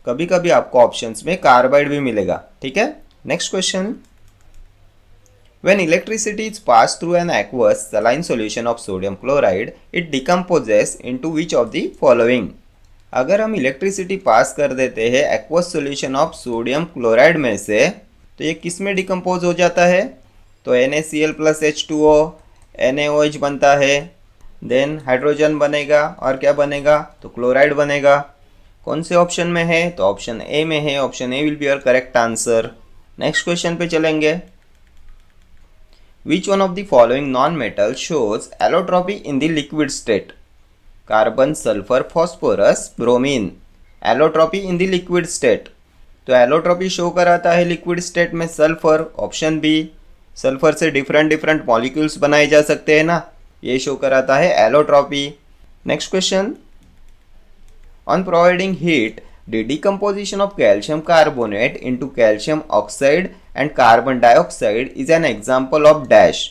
कभी कभी आपको ऑप्शंस में कार्बाइड भी मिलेगा, ठीक है। Next question, when electricity is passed through an aqueous saline solution of sodium chloride, it decomposes into which of the following? अगर हम इलेक्ट्रिसिटी पास कर देते हैं aqueous solution of sodium chloride में से, तो ये किस में डिकम्पोज हो जाता है? तो NaCl प्लस H2O, NaOH बनता है, देन हाइड्रोजन बनेगा और क्या बनेगा? तो क्लोराइड बनेगा। कौन से ऑप्शन में है? तो ऑप्शन ए में है। Option A will be your correct answer. Next question पे चलेंगे। Which one of the following non-metal shows allotropy in the liquid state? Carbon, sulfur, phosphorus, bromine. Allotropy in the liquid state. तो allotropy show कराता है liquid state में sulphur, option B. Sulphur से different molecules बनाए जा सकते हैं ना, ये शो कराता है allotropy. Next question, on providing heat the decomposition of calcium carbonate into calcium oxide and carbon dioxide is an example of dash.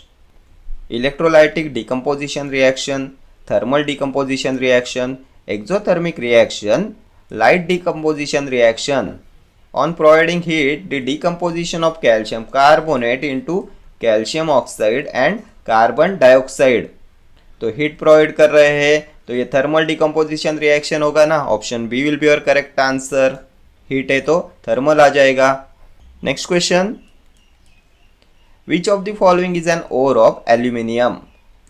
Electrolytic decomposition reaction, thermal decomposition reaction, exothermic reaction, light decomposition reaction. On providing heat, the decomposition of calcium carbonate into calcium oxide and carbon dioxide. तो heat provide कर रहे हैं तो ये thermal decomposition reaction होगा ना, option B will be your correct answer. Heat है तो थर्मल आ जाएगा। Next question, which of the following is an ore of aluminium?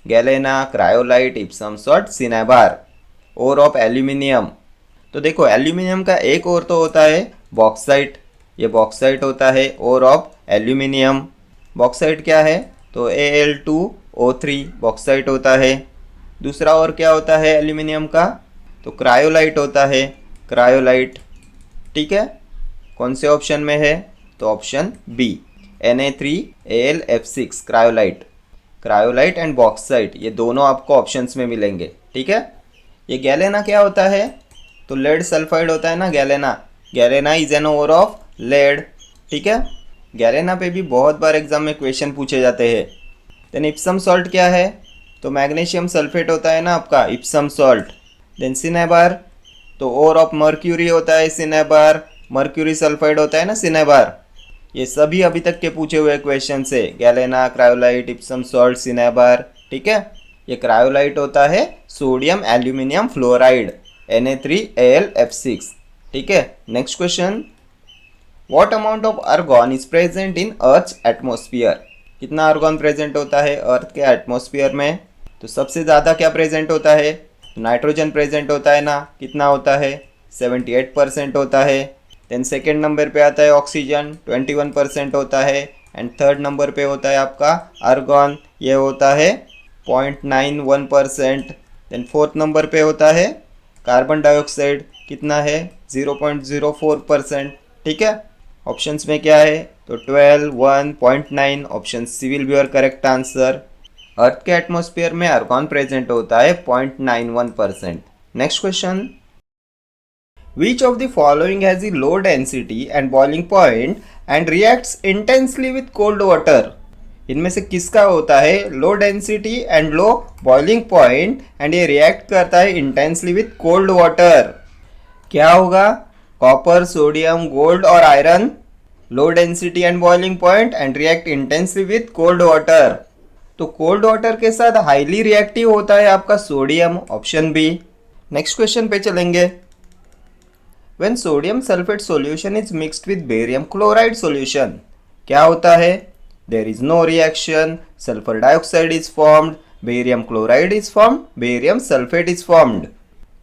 Galena, cryolite, Epsom salt, cinnabar. Ore of aluminium, तो देखो aluminium का एक ओर तो होता है बॉक्साइट, ये बॉक्साइट होता है ओर ऑफ एल्यूमिनियम। बॉक्साइट क्या है? तो Al2O3 बॉक्साइट होता है। दूसरा और क्या होता है एल्यूमिनियम का? तो क्रायोलाइट होता है, क्रायोलाइट, ठीक है। कौन से ऑप्शन में है? तो option B, Na3Al(F6) cryolite. Cryolite and bauxite ये दोनों आपको ऑप्शंस में मिलेंगे, ठीक है। ये गैलेना क्या होता है? तो लेड सल्फाइड होता है ना galena. Galena is an ore of lead, ठीक है। गैलेना पे भी बहुत बार एग्जाम में क्वेश्चन पूछे जाते हैं। देन इप्सम सॉल्ट क्या है? तो मैग्नीशियम सल्फेट होता है ना आपका इप्सम सॉल्ट। देन सिनेबार, तो ओर ऑफ मर्क्यूरी होता है सिनेबार, मर्क्यूरी सल्फाइड होता है ना सिनेबार। ये सभी अभी तक के पूछे हुए क्वेश्चन से, galena, cryolite, Epsom salt, cinnabar, ठीक है। ये क्रायोलाइट होता है सोडियम एल्यूमिनियम फ्लोराइड, Na3Al(F6), ठीक है। Next question, what amount of argon is present in earth's atmosphere? कितना आर्गॉन प्रेजेंट होता है अर्थ के एटमॉस्फेयर में? तो सबसे ज़्यादा क्या प्रेजेंट होता है? तो नाइट्रोजन प्रेजेंट होता है ना, कितना होता है? 78% होता है। देन सेकेंड नंबर पे आता है ऑक्सीजन, 21% होता है। एंड थर्ड नंबर पे होता है आपका आर्गॉन, ये होता है 0.91%। देन फोर्थ नंबर पे होता है कार्बन डाइऑक्साइड, कितना है? 0.04%, ठीक है। ऑप्शंस में क्या है? तो 12, 1.9, option C will be your correct answer. Earth के एटमॉस्फेयर में आर्गॉन प्रेजेंट होता है 0.91%। Next question, which of the following has the low density and boiling point and reacts intensely with cold water? इनमें से किसका होता है low density and low boiling point and ये रिएक्ट करता है इंटेंसली विथ कोल्ड वाटर? क्या होगा? कॉपर, सोडियम, गोल्ड और iron. Low density and boiling point and react intensely with cold water. तो कोल्ड वाटर के साथ हाईली रिएक्टिव होता है आपका sodium, option B. Next question पे चलेंगे। When sodium sulphate solution is mixed with barium chloride solution, क्या होता है? There is no reaction, sulphur dioxide is formed, barium chloride is formed, barium sulphate is formed.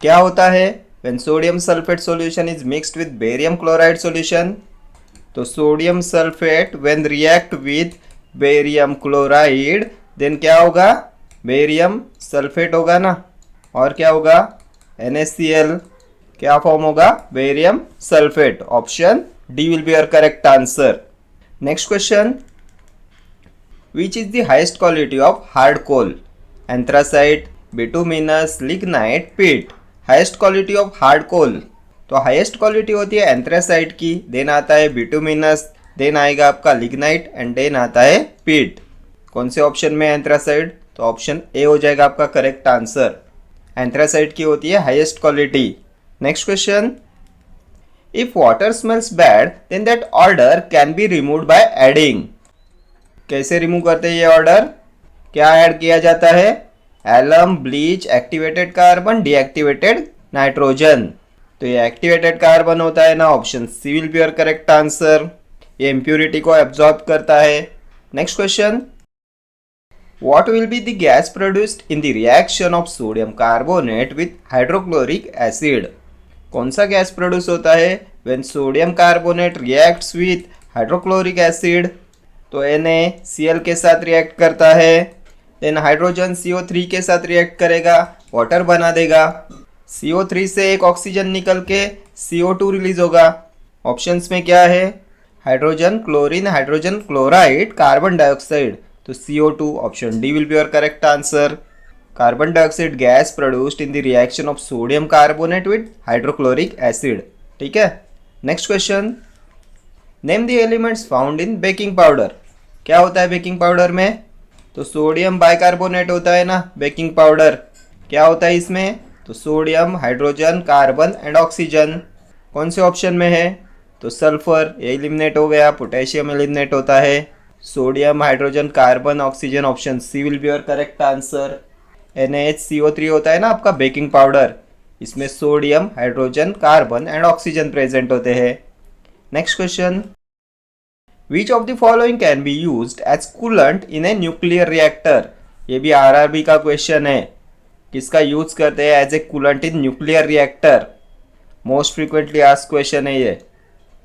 क्या होता है when sodium sulfate solution is mixed with barium chloride solution? तो sodium sulphate when react with barium chloride then क्या होगा? Barium sulphate होगा ना, और क्या होगा? NaCl, क्या फॉर्म होगा? Barium sulphate, option D will be your correct answer. Next question. Which is the highest quality of hard coal? Anthracite, bituminous, lignite, peat. Highest quality of hard coal. तो highest quality होती है anthracite की, then आता है bituminous, then आएगा आपका lignite and then आता है पीट. कौन से ऑप्शन में एंथ्रासाइट? तो ऑप्शन ए हो जाएगा आपका करेक्ट आंसर. एंथ्रासाइट की होती है highest quality. Next question. If water smells bad then that odour can be removed by adding. कैसे रिमूव करते हैं ये ऑर्डर? क्या ऐड किया जाता है? Alum, bleach, activated carbon, deactivated nitrogen. तो ये एक्टिवेटेड कार्बन होता है ना, option C will be your correct answer. ये इम्प्यूरिटी को एब्जॉर्ब करता है. Next question. What will be the gas produced in the reaction of sodium carbonate with hydrochloric acid? कौन सा गैस प्रोड्यूस होता है when sodium carbonate reacts with hydrochloric acid? तो NaCl के साथ रिएक्ट करता है, देन हाइड्रोजन CO3 के साथ रिएक्ट करेगा, वाटर बना देगा. CO3 से एक ऑक्सीजन निकल के CO2 रिलीज होगा. ऑप्शंस में क्या है? Hydrogen chlorine, hydrogen chloride, carbon dioxide. तो CO2 option D will be your correct answer. Carbon dioxide gas produced in the reaction of sodium carbonate with hydrochloric acid. ठीक है. Next question. Name the elements found in baking powder. क्या होता है baking powder में? तो sodium bicarbonate होता है ना बेकिंग पाउडर. क्या होता है इसमें? तो sodium, hydrogen, carbon and oxygen. कौन से ऑप्शन में है? तो सल्फर एलिमिनेट हो गया, पोटेशियम एलिमिनेट होता है. Sodium, hydrogen, carbon, oxygen, option C will be your correct answer. NaHCO3 होता है ना आपका बेकिंग पाउडर, इसमें sodium, hydrogen, carbon and oxygen present होते हैं. Next question. Which of the following can be used as coolant in a nuclear reactor? ये भी RRB का क्वेश्चन है. किसका यूज करते हैं as a coolant in nuclear reactor? Most frequently asked question है ये.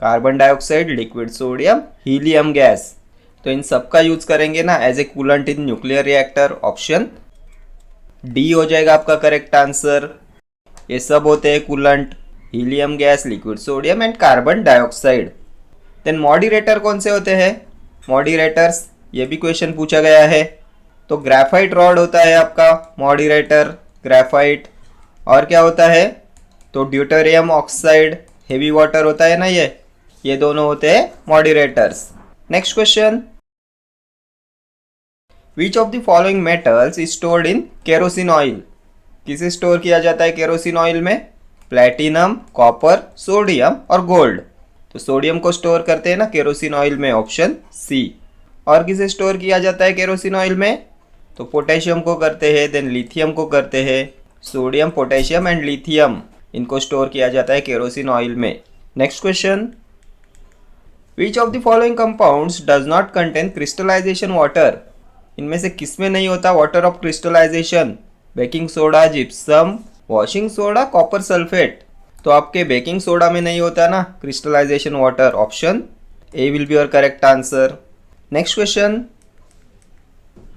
Carbon dioxide, liquid sodium, helium gas. तो इन सब का यूज करेंगे ना as a coolant in nuclear reactor. Option D हो जाएगा आपका करेक्ट आंसर. ये सब होते हैं coolant, helium gas, liquid sodium and carbon dioxide. Then moderator कौन से होते हैं? मॉडरेटर्स, ये भी क्वेश्चन पूछा गया है. तो ग्रेफाइट रॉड होता है आपका मॉडरेटर, ग्रेफाइट. और क्या होता है? तो ड्यूटेरियम ऑक्साइड, हेवी वाटर होता है ना ये दोनों होते हैं moderators. Next question. Which of the following metals is stored in kerosene oil? किसे स्टोर किया जाता है केरोसिन ऑयल में? प्लेटिनम, कॉपर, सोडियम और गोल्ड. तो सोडियम को स्टोर करते हैं ना केरोसिन ऑयल में, ऑप्शन सी. और किसे स्टोर किया जाता है केरोसिन ऑयल में? तो पोटेशियम को करते हैं, देन लिथियम को करते हैं. सोडियम, पोटेशियम एंड लिथियम, इनको स्टोर किया जाता है केरोसिन ऑयल में. Next question. Which of the following compounds does not contain crystallization water? इनमें से किसमें नहीं होता water of crystallization? Baking soda, gypsum, washing soda, copper sulphate. तो आपके बेकिंग सोडा में नहीं होता ना crystallization water. Option A will be your correct answer. Next question.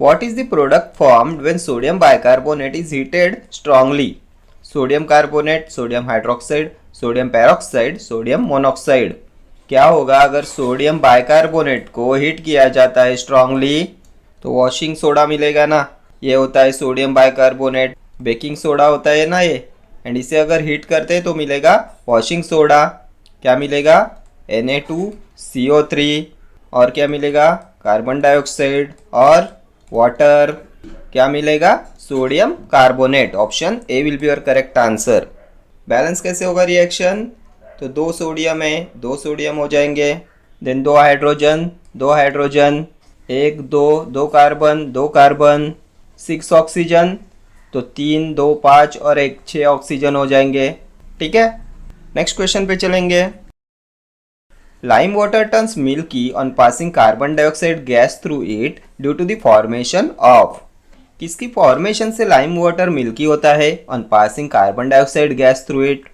What is the product formed when sodium bicarbonate is heated strongly? Sodium carbonate, sodium hydroxide, sodium peroxide, sodium monoxide. क्या होगा अगर sodium bicarbonate को heat किया जाता है strongly? तो washing soda मिलेगा ना, ये होता है सोडियम बाइकार्बोनेट. बेकिंग सोडा होता है ना ये, एंड इसे अगर हीट करते हैं तो मिलेगा वॉशिंग सोडा. क्या मिलेगा? Na2CO3. और क्या मिलेगा? कार्बन डाइऑक्साइड और वाटर. क्या मिलेगा? Sodium carbonate. Option A will be your correct answer. Balance कैसे होगा रिएक्शन? तो 2 सोडियम है, 2 सोडियम हो जाएंगे, then 2 hydrogen, 2 hydrogen, 1 2 2 carbon, 2 carbon, 6 oxygen. तो 3 2 5 और 1 6 ऑक्सीजन हो जाएंगे. ठीक है. नेक्स्ट क्वेश्चन पे चलेंगे. Lime water turns milky on passing carbon dioxide gas through it due to the formation of. किसकी फॉर्मेशन से लाइम वाटर मिल्की होता है on passing carbon dioxide gas through it?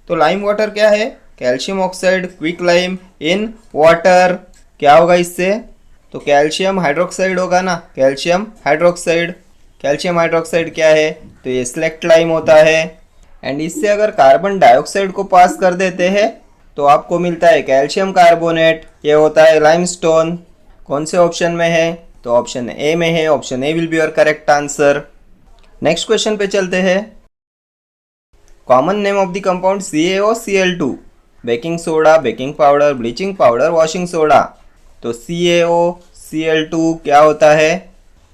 तो लाइम वाटर क्या है? Calcium oxide, quick lime in water. क्या होगा इससे? तो कैल्शियम हाइड्रोक्साइड होगा ना, कैल्शियम हाइड्रोक्साइड. कैल्शियम हाइड्रोक्साइड क्या है? तो ये स्लेक्ट लाइम होता है. एंड इससे अगर कार्बन डाइऑक्साइड को पास कर देते हैं तो आपको मिलता है कैल्शियम कार्बोनेट, ये होता है लाइमस्टोन। कौन से ऑप्शन में है? तो ऑप्शन ए में है। Option A will be your correct answer. Next question पे चलते हैं। Common name of the compound CaOCl2, baking soda, baking powder, bleaching powder, washing soda. तो CaOCl2 क्या होता है?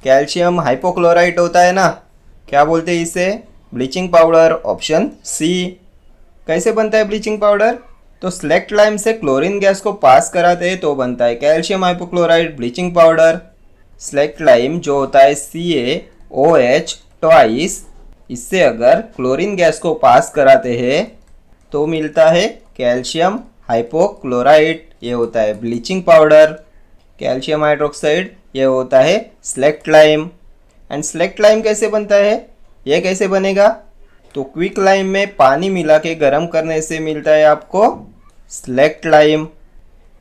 कैल्शियम हाइपोक्लोराइट होता है ना, क्या बोलते हैं इसे? Bleaching powder, option C. कैसे बनता है ब्लीचिंग पाउडर? तो स्लेक्ट लाइम से क्लोरीन गैस को पास कराते हैं तो बनता है calcium hypochlorite bleaching powder. Slaked lime जो होता है CaOH ट्वाइस, इससे अगर क्लोरीन गैस को पास कराते हैं तो मिलता है कैल्शियम हाइपोक्लोराइट, ये होता है ब्लीचिंग पाउडर। कैल्शियम हाइड्रोक्साइड, ये होता है slaked lime. And slaked lime कैसे बनता है? ये कैसे बनेगा? तो क्विक लाइम में पानी मिला के गर्म करने से मिलता है आपको स्लेक्ट लाइम।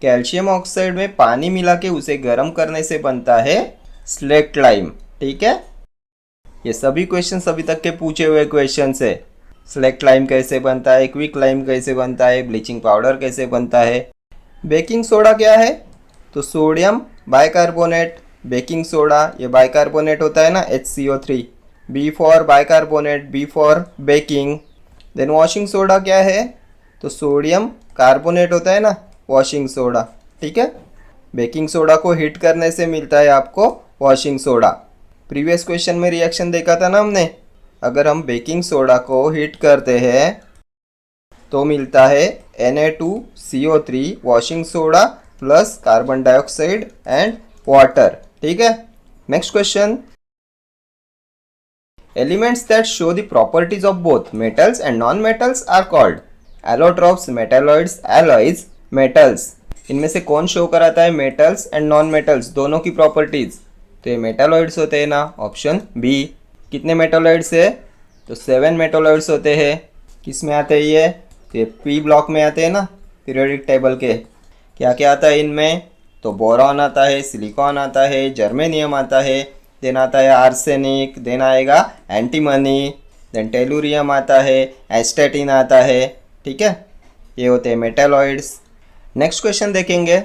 कैल्शियम ऑक्साइड में पानी मिला के उसे गर्म करने से बनता है स्लेक्ट लाइम। ठीक है, ये सभी क्वेश्चन अभी तक के पूछे हुए क्वेश्चन है। स्लेक्ट लाइम कैसे बनता है, क्विक लाइम कैसे बनता है, ब्लीचिंग पाउडर कैसे बनता है। बेकिंग सोडा क्या है? तो सोडियम बाइकार्बोनेट। बेकिंग सोडा ये बाइकार्बोनेट होता है ना, HCO3। B for bicarbonate, B for baking. Then washing soda क्या है? तो सोडियम कार्बोनेट होता है ना, वॉशिंग सोडा। ठीक है, बेकिंग सोडा को हीट करने से मिलता है आपको वॉशिंग सोडा। प्रीवियस क्वेश्चन में रिएक्शन देखा था ना हमने, अगर हम बेकिंग सोडा को हीट करते हैं तो मिलता है Na2CO3 washing soda plus carbon dioxide and water. ठीक है, next question. Elements that show the properties of both metals and non-metals are called allotropes, metalloids, alloys, metals। इनमें से कौन शो कराता है मेटल्स एंड नॉन मेटल्स दोनों की properties? तो ये मेटालॉइड्स होते हैं ना, ऑप्शन बी। कितने मेटालॉइड्स है? तो 7 मेटालॉइड्स होते हैं। किस में आते हैं ये? तो ये पी ब्लॉक में आते हैं ना पीरियोडिक टेबल के। क्या क्या आता है इनमें? तो बोरॉन आता है, सिलिकॉन आता है, जर्मेनियम आता है, देन आता है आर्सेनिक, देन आएगा एंटीमनी, देन टेलुरियम आता है, एस्टेटिन आता है। ठीक है, ये होते हैं मेटालॉइड्स। नेक्स्ट क्वेश्चन देखेंगे।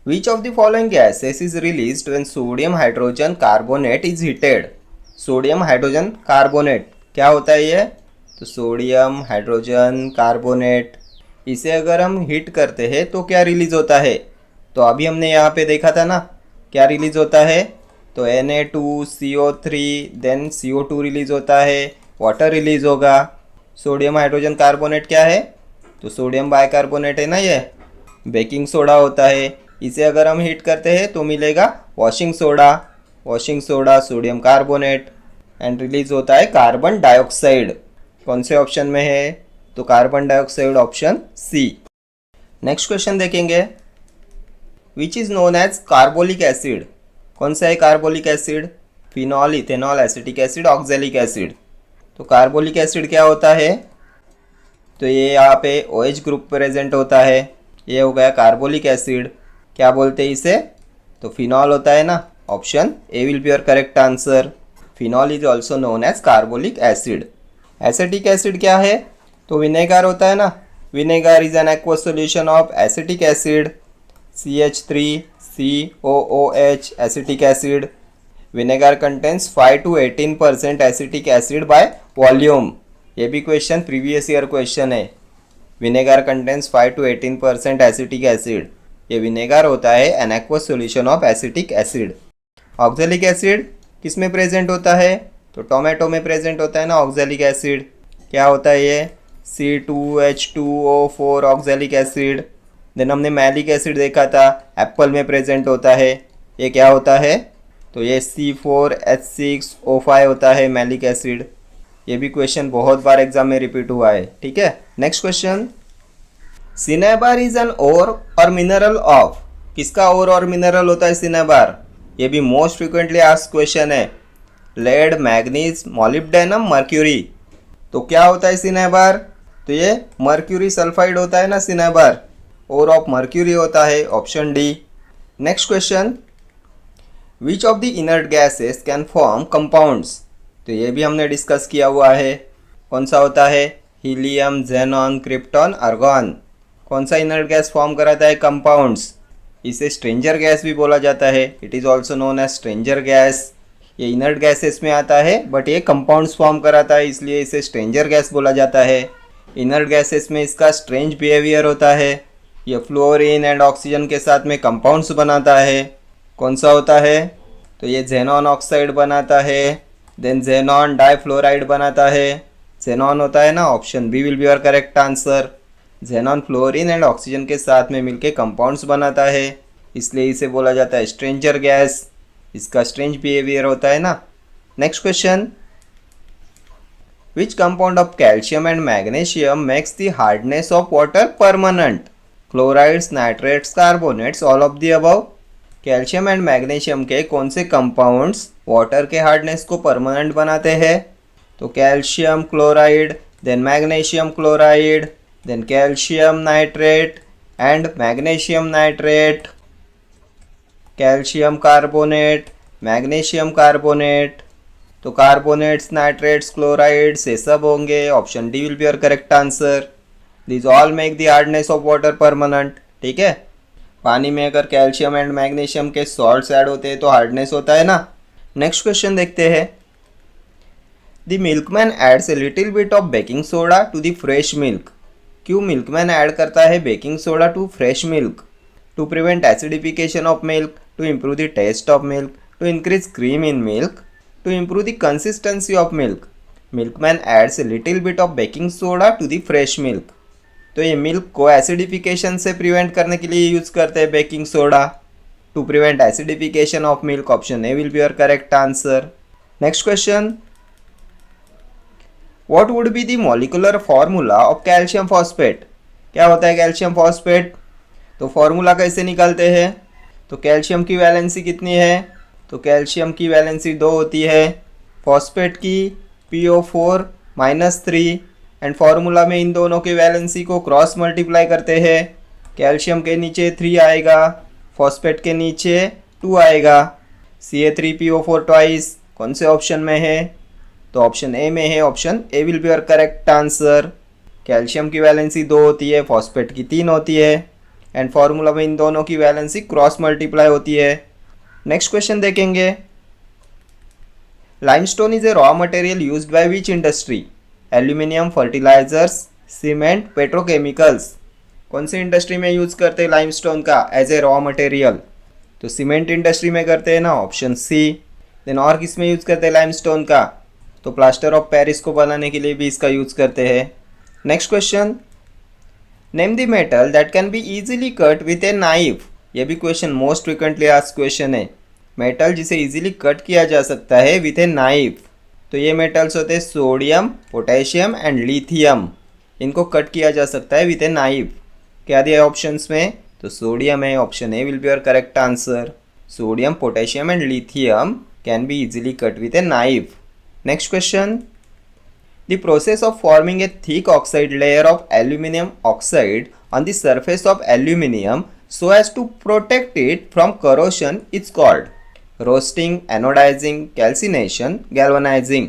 विच of the following gases is released when sodium hydrogen carbonate is heated? Sodium hydrogen carbonate क्या होता है ये? तो सोडियम हाइड्रोजन कार्बोनेट, इसे अगर हम हीट करते हैं तो क्या रिलीज होता है? तो अभी हमने यहाँ पे देखा था ना, क्या रिलीज होता है? तो Na2CO3, देन CO2 रिलीज होता है, वाटर रिलीज होगा। सोडियम हाइड्रोजन कार्बोनेट क्या है? तो सोडियम बाइकार्बोनेट है ना, ये बेकिंग सोडा होता है। इसे अगर हम हीट करते हैं तो मिलेगा washing soda. Washing soda sodium carbonate, and release होता है कार्बन डाइऑक्साइड। कौन से ऑप्शन में है? तो carbon dioxide, option C. Next question देखेंगे। Which is known as carbolic acid? कौन सा है carbolic acid? Phenol, ethanol, acetic acid, oxalic acid. तो कार्बोलिक एसिड क्या होता है? तो ये यहाँ पे OH ग्रुप प्रेजेंट होता है, ये हो गया कार्बोलिक एसिड। क्या बोलते हैं इसे? तो फिनॉल होता है ना, option A will be your correct answer. Phenol is also known as carbolic acid. Acetic acid क्या है? तो विनेगर होता है ना, vinegar is an aqueous solution of acetic acid, CH3COOH acetic acid. Vinegar contains 5 to 18% acetic acid by volume. ये भी question previous year question है। Vinegar contains 5 to 18% acetic acid, ये विनेगर होता है an aqueous solution of acetic acid. Oxalic acid किस में present होता है? तो टोमेटो में प्रेजेंट होता है ना ऑक्जेलिक एसिड। क्या होता है ये? C2H2O4 oxalic acid. देन हमने मैलिक एसिड देखा था, एप्पल में प्रेजेंट होता है, ये क्या होता है? तो ये C4H6O5 होता है मैलिक एसिड। ये भी क्वेश्चन बहुत बार एग्जाम में रिपीट हुआ है। ठीक है, next question. Cinnabar is an ore or mineral of? किसका ओर और मिनरल होता है सिनेबार? ये भी मोस्ट फ्रिक्वेंटली आस्क्ड क्वेश्चन है। Lead, manganese, molybdenum, mercury. तो क्या होता है सिनेबार? तो ये मर्क्यूरी सल्फाइड होता है ना सिनेबार, ओर ऑफ मर्क्यूरी होता है, option D. Next question. Which of the inert gases can form compounds? तो ये भी हमने डिस्कस किया हुआ है। कौन सा होता है? Helium, xenon, krypton, argon. कौन सा इनर्ट गैस फॉर्म कराता है? कंपाउंड्स। इसे स्ट्रेंजर गैस भी बोला जाता है। It is also known as stranger gas. ये इनर्ट गैसेस में आता है बट ये कंपाउंड्स फॉर्म कराता है, इसलिए इसे स्ट्रेंजर गैस बोला जाता है। इनर्ट गैसेस में इसका स्ट्रेंज बिहेवियर होता है। ये फ्लोरीन एंड ऑक्सीजन के साथ में कंपाउंड्स बनाता है। कौन सा होता है? तो ये जेनॉन ऑक्साइड बनाता है, देन जेनॉन डाइफ्लोराइड बनाता है। जेनॉन होता है ना, option B will be your correct answer. Xenon fluorine and oxygen के साथ में मिलके कंपाउंड्स बनाता है, इसलिए इसे बोला जाता है स्ट्रेंजर गैस। इसका स्ट्रेंज बिहेवियर होता है ना। Next question, which compound of calcium and magnesium makes the hardness of water permanent? Chlorides, nitrates, carbonates, all of the above. Calcium and magnesium के कौन से कंपाउंड्स वाटर के हार्डनेस को permanent बनाते हैं? तो calcium chloride, then magnesium chloride, then calcium nitrate and magnesium nitrate, calcium carbonate, magnesium carbonate. तो carbonates, nitrates, chlorides ये सब होंगे। Option D will be your correct answer. This all make the hardness of water permanent. ठीक है, पानी में अगर calcium and magnesium के सॉल्ट्स ऐड होते हैं तो हार्डनेस होता है ना। नेक्स्ट क्वेश्चन देखते हैं। The milkman adds a little bit of baking soda to the fresh milk. क्यों मिल्कमैन ऐड करता है baking soda to fresh milk? To prevent acidification of milk, to improve the taste of milk, to increase cream in milk, to improve the consistency of milk. Milkman adds a little bit of baking soda to the fresh milk. तो ये milk को acidification से prevent करने के लिए use करते हैं baking soda. To prevent acidification of milk, option A will be your correct answer. Next question, what would be the molecular formula of calcium phosphate? क्या होता है कैल्शियम फॉस्फेट? तो फॉर्मूला कैसे निकालते हैं? तो कैल्शियम की वैलेंसी कितनी है? तो कैल्शियम की वैलेंसी 2 होती है, फॉस्फेट की PO4-3, एंड फार्मूला में इन दोनों के वैलेंसी को क्रॉस मल्टीप्लाई करते हैं। कैल्शियम के नीचे 3 आएगा, फॉस्फेट के नीचे 2 आएगा। Ca3PO4 ट्वाइस कौन से ऑप्शन में है? तो ऑप्शन ए में है। Option A will be your correct answer. Calcium की वैलेंसी 2 होती है, फॉस्फेट की 3 होती है, एंड फार्मूला में इन दोनों की वैलेंसी क्रॉस मल्टीप्लाई होती है। नेक्स्ट क्वेश्चन देखेंगे। Limestone is a raw material used by which industry? Aluminium, fertilisers, cement, petrochemicals. कौन सी इंडस्ट्री में यूज करते हैं लाइमस्टोन का एज ए रॉ मटेरियल? तो सीमेंट इंडस्ट्री में करते हैं ना, ऑप्शन सी। देन और किस में यूज करते हैं लाइमस्टोन का? तो प्लास्टर ऑफ पेरिस को बनाने के लिए भी इसका यूज करते हैं। Next question, name the metal that can be easily cut with a knife. ये भी question most frequently asked question है। मेटल जिसे इजीली कट किया जा सकता है विथ ए नाइफ। तो ये मेटल्स होते हैं सोडियम, पोटेशियम एंड लिथियम। इनको कट किया जा सकता है विथ ए नाइफ। क्या दिया है ऑप्शंस में? तो सोडियम है, option A will be your correct answer. Sodium, potassium and lithium can be easily cut with a knife. Next question, the process of forming a thick oxide layer of aluminium oxide on the surface of aluminium so as to protect it from corrosion is called roasting, anodising, calcination, galvanising.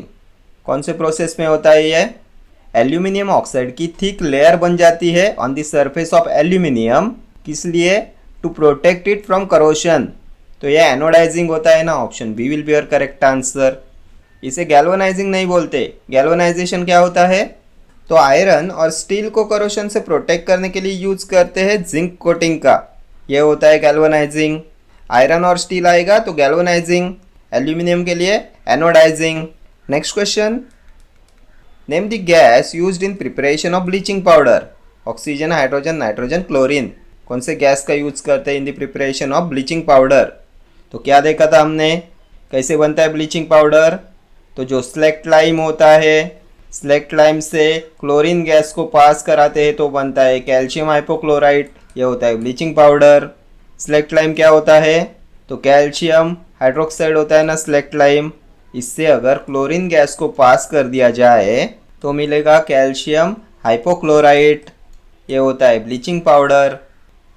कौन से process में होता है ये? Aluminium oxide की thick layer बन जाती है on the surface of aluminium, किस लिए? To protect it from corrosion. तो ये एनोडाइजिंग होता है ना, option B will be your correct answer. इसे गैल्वेनाइजिंग नहीं बोलते। गैल्वेनाइजेशन क्या होता है? तो आयरन और स्टील को करोशन से प्रोटेक्ट करने के लिए यूज करते हैं जिंक कोटिंग का, ये होता है गैल्वेनाइजिंग। आयरन और स्टील आएगा तो गैल्वेनाइजिंग, एल्यूमिनियम के लिए anodising. Next question, name the gas used in preparation of bleaching powder. Oxygen, hydrogen, nitrogen, chlorine. कौन से गैस का यूज करते हैं in the preparation of bleaching powder? तो क्या देखा था हमने, कैसे बनता है ब्लीचिंग पाउडर? तो जो स्लेक्ट लाइम होता है, स्लेक्ट लाइम से क्लोरीन गैस को पास कराते हैं तो बनता है कैल्शियम हाइपोक्लोराइट, ये होता है ब्लीचिंग पाउडर। स्लेक्ट लाइम क्या होता है? तो कैल्शियम हाइड्रोक्साइड होता है ना स्लेक्ट लाइम, इससे अगर क्लोरीन गैस को पास कर दिया जाए तो मिलेगा कैल्शियम हाइपोक्लोराइट, ये होता है ब्लीचिंग पाउडर।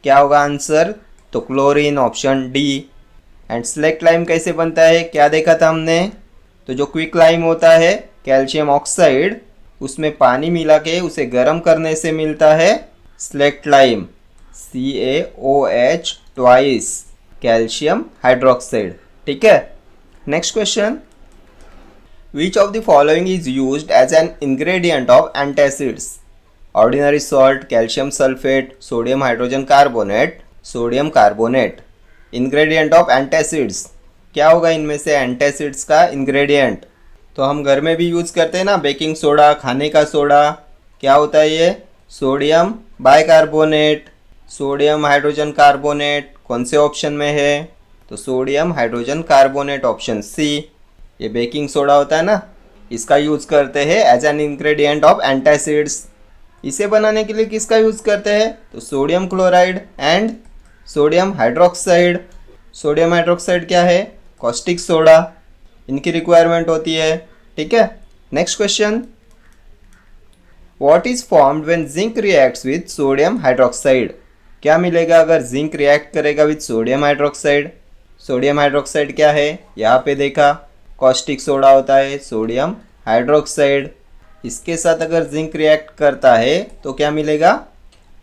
क्या होगा आंसर? तो chlorine, option D. And slaked lime कैसे बनता है, क्या देखा था हमने? तो जो क्विक लाइम होता है कैल्शियम ऑक्साइड, उसमें पानी मिला के उसे गर्म करने से मिलता है slaked lime, CaOH twice calcium hydroxide. ठीक है। Next question, which of the following is used as an ingredient of antacids? Ordinary salt, calcium sulphate, sodium hydrogen carbonate, sodium carbonate. Ingredient of antacids क्या होगा इनमें से? Antacids का ingredient तो हम घर में भी यूज़ करते हैं ना, बेकिंग सोडा, खाने का सोडा। क्या होता है ये? Sodium bicarbonate, sodium hydrogen carbonate. कौन से ऑप्शन में है? तो sodium hydrogen carbonate, option C. ये बेकिंग सोडा होता है ना, इसका यूज़ करते हैं as an ingredient of antacids. इसे बनाने के लिए किसका यूज़ करते हैं? तो sodium chloride and sodium hydroxide. Sodium hydroxide क्या है? Caustic soda. इनकी रिक्वायरमेंट होती है। ठीक है। Next question, what is formed when zinc reacts with sodium hydroxide? क्या मिलेगा अगर जिंक रिएक्ट करेगा with sodium hydroxide? Sodium hydroxide क्या है? यहाँ पे देखा, कॉस्टिक सोडा होता है, सोडियम हाइड्रोक्साइड। इसके साथ अगर जिंक रिएक्ट करता है तो क्या मिलेगा?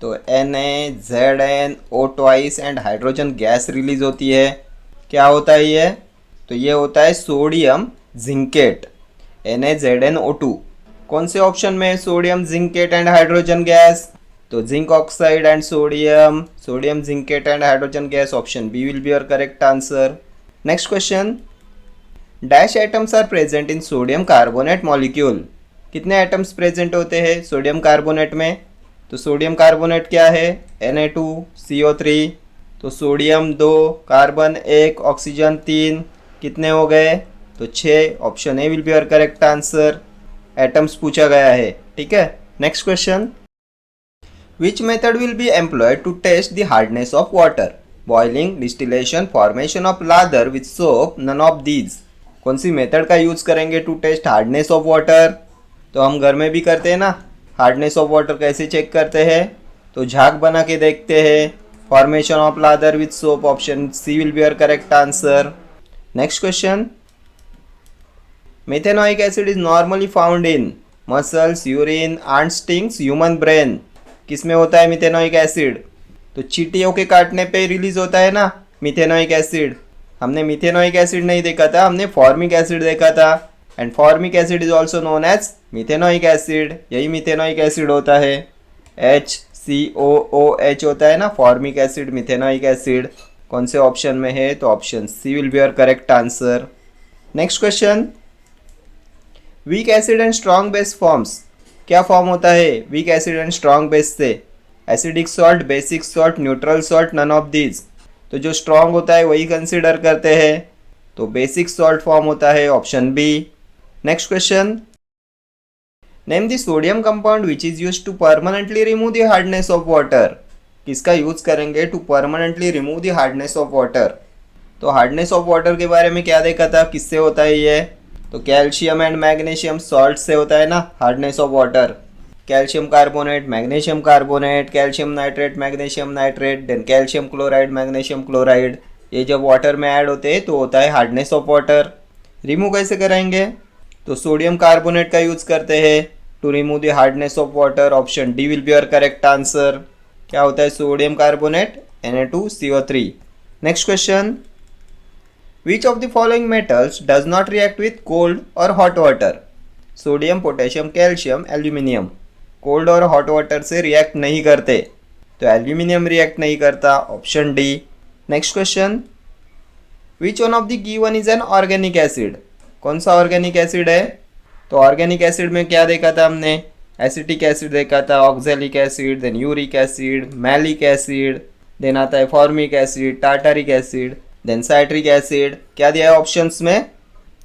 तो NaZnO twice and hydrogen gas release होती है। क्या होता है ये? तो ये होता है सोडियम जिंकेट, NaZnO2। कौन से ऑप्शन में है sodium zincate and hydrogen gas? तो zinc oxide and sodium, sodium zincate and hydrogen gas, option B will be your correct answer. Next question, dash atoms are present in sodium carbonate molecule? कितने atoms present होते हैं sodium carbonate में? तो sodium carbonate क्या है? Na2CO3। तो sodium 2, carbon 1, oxygen 3, कितने हो गए? तो 6, option A will be your correct answer. Atoms पूछा गया है। ठीक है। Next question, which method will be employed to test the hardness of water? Boiling, distillation, formation of lather with soap, none of these. कौन सी method का use करेंगे to test hardness of water? तो हम घर में भी करते हैं ना, हार्डनेस ऑफ वाटर कैसे चेक करते हैं? तो झाग बना के देखते हैं। Formation of lather with soap, option C will be your correct answer. Next question, methanoic acid is normally found in muscles, urine, and stings, human brain. किस में होता है मिथेनोइक एसिड? तो चींटियों के काटने पे रिलीज होता है ना मिथेनोइक एसिड। हमने मिथेनोइक एसिड नहीं देखा था, हमने फॉर्मिक एसिड देखा था। And formic acid is also known as methanoic acid. यही मिथेनोइक एसिड होता है, HCOOH होता है ना, फॉर्मिक एसिड, मिथेनोइक एसिड। कौन से ऑप्शन में है? तो option C will be your correct answer. Next question, weak acid and strong base forms. क्या फॉर्म होता है weak acid and strong base से? Acidic salt, basic salt, neutral salt, none of these. तो जो strong होता है वही consider करते हैं, तो बेसिक सॉल्ट फॉर्म होता है, option B. Next question, name the sodium compound which is used to permanently remove the hardness of water. किसका यूज करेंगे to permanently remove the hardness of water? तो हार्डनेस ऑफ वाटर के बारे में क्या देखा था, किससे होता है ये? तो कैल्शियम एंड मैग्नीशियम सॉल्ट से होता है ना hardness of water. Calcium carbonate, magnesium carbonate, calcium nitrate, magnesium nitrate, then calcium chloride, magnesium chloride. ये जब वाटर में ऐड होते हैं तो होता है हार्डनेस ऑफ वाटर। रिमूव कैसे कराएंगे? तो सोडियम कार्बोनेट का यूज करते हैं to remove the hardness of water, option D will be your correct answer. क्या होता है sodium carbonate? Na2CO3। Next question, which of the following metals does not react with cold और hot water? Sodium, potassium, calcium, aluminium. Cold और hot water से react नहीं करते, तो aluminium react नहीं करता, option D. Next question, which one of the given is an organic acid? कौन सा ऑर्गेनिक एसिड है? तो ऑर्गेनिक एसिड में क्या देखा था हमने? एसिटिक एसिड देखा था, oxalic acid, then uric acid, malic acid, then आता है formic acid, tartaric acid, then citric acid. क्या दिया है ऑप्शंस में?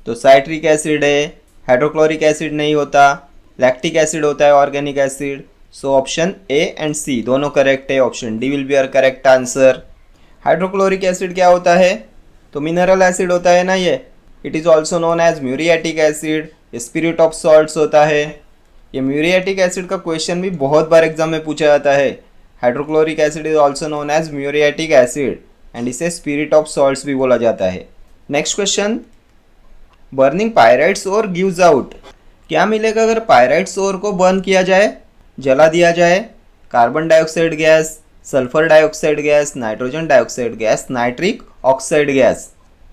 तो साइट्रिक एसिड है, हाइड्रोक्लोरिक एसिड नहीं होता, लैक्टिक एसिड होता है organic acid. So option A and C दोनों करेक्ट है, option D will be your correct answer. Hydrochloric acid क्या होता है? तो मिनरल एसिड होता है ना ये। It is also known as muriatic acid, spirit of salts होता है। ये म्यूरियाटिक एसिड का क्वेश्चन भी बहुत बार एग्जाम में पूछा जाता है। Hydrochloric acid is also known as muriatic acid and इसे स्पिरिट ऑफ सॉल्ट्स भी बोला जाता है। Next question, burning pyrites ore gives out क्या मिलेगा अगर पायराइट्स ओर को बर्न किया जाए, जला दिया जाए? Carbon dioxide gas, sulphur dioxide gas, nitrogen dioxide gas, nitric oxide gas.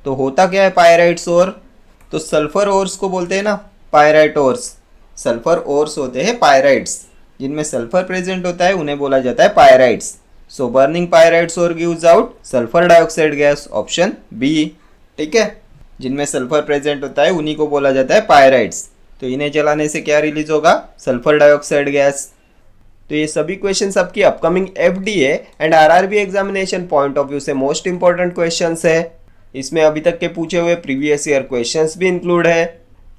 तो होता क्या है पायराइट्स ओर? तो सल्फर ओर्स को बोलते हैं ना पायराइट ओर्स। सल्फर ओर्स होते हैं पायराइट्स, जिनमें सल्फर प्रेजेंट होता है उन्हें बोला जाता है pyrites. So burning pyrites ore gives out sulphur dioxide gas, option B. ठीक है, जिनमें सल्फर प्रेजेंट होता है उन्हीं को बोला जाता है पायराइट्स। तो इन्हें जलाने से क्या रिलीज होगा? Sulphur dioxide gas. तो ये सभी क्वेश्चंस आपकी upcoming FDA and RRB examination point of view से मोस्ट इंपॉर्टेंट क्वेश्चंस है। इसमें अभी तक के पूछे हुए प्रीवियस ईयर क्वेश्चंस भी इंक्लूड है।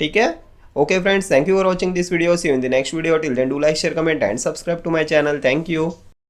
ठीक है, okay friends, thank you for watching this video. See you in the next video. Till then do like, share, comment and subscribe to my channel. Thank you.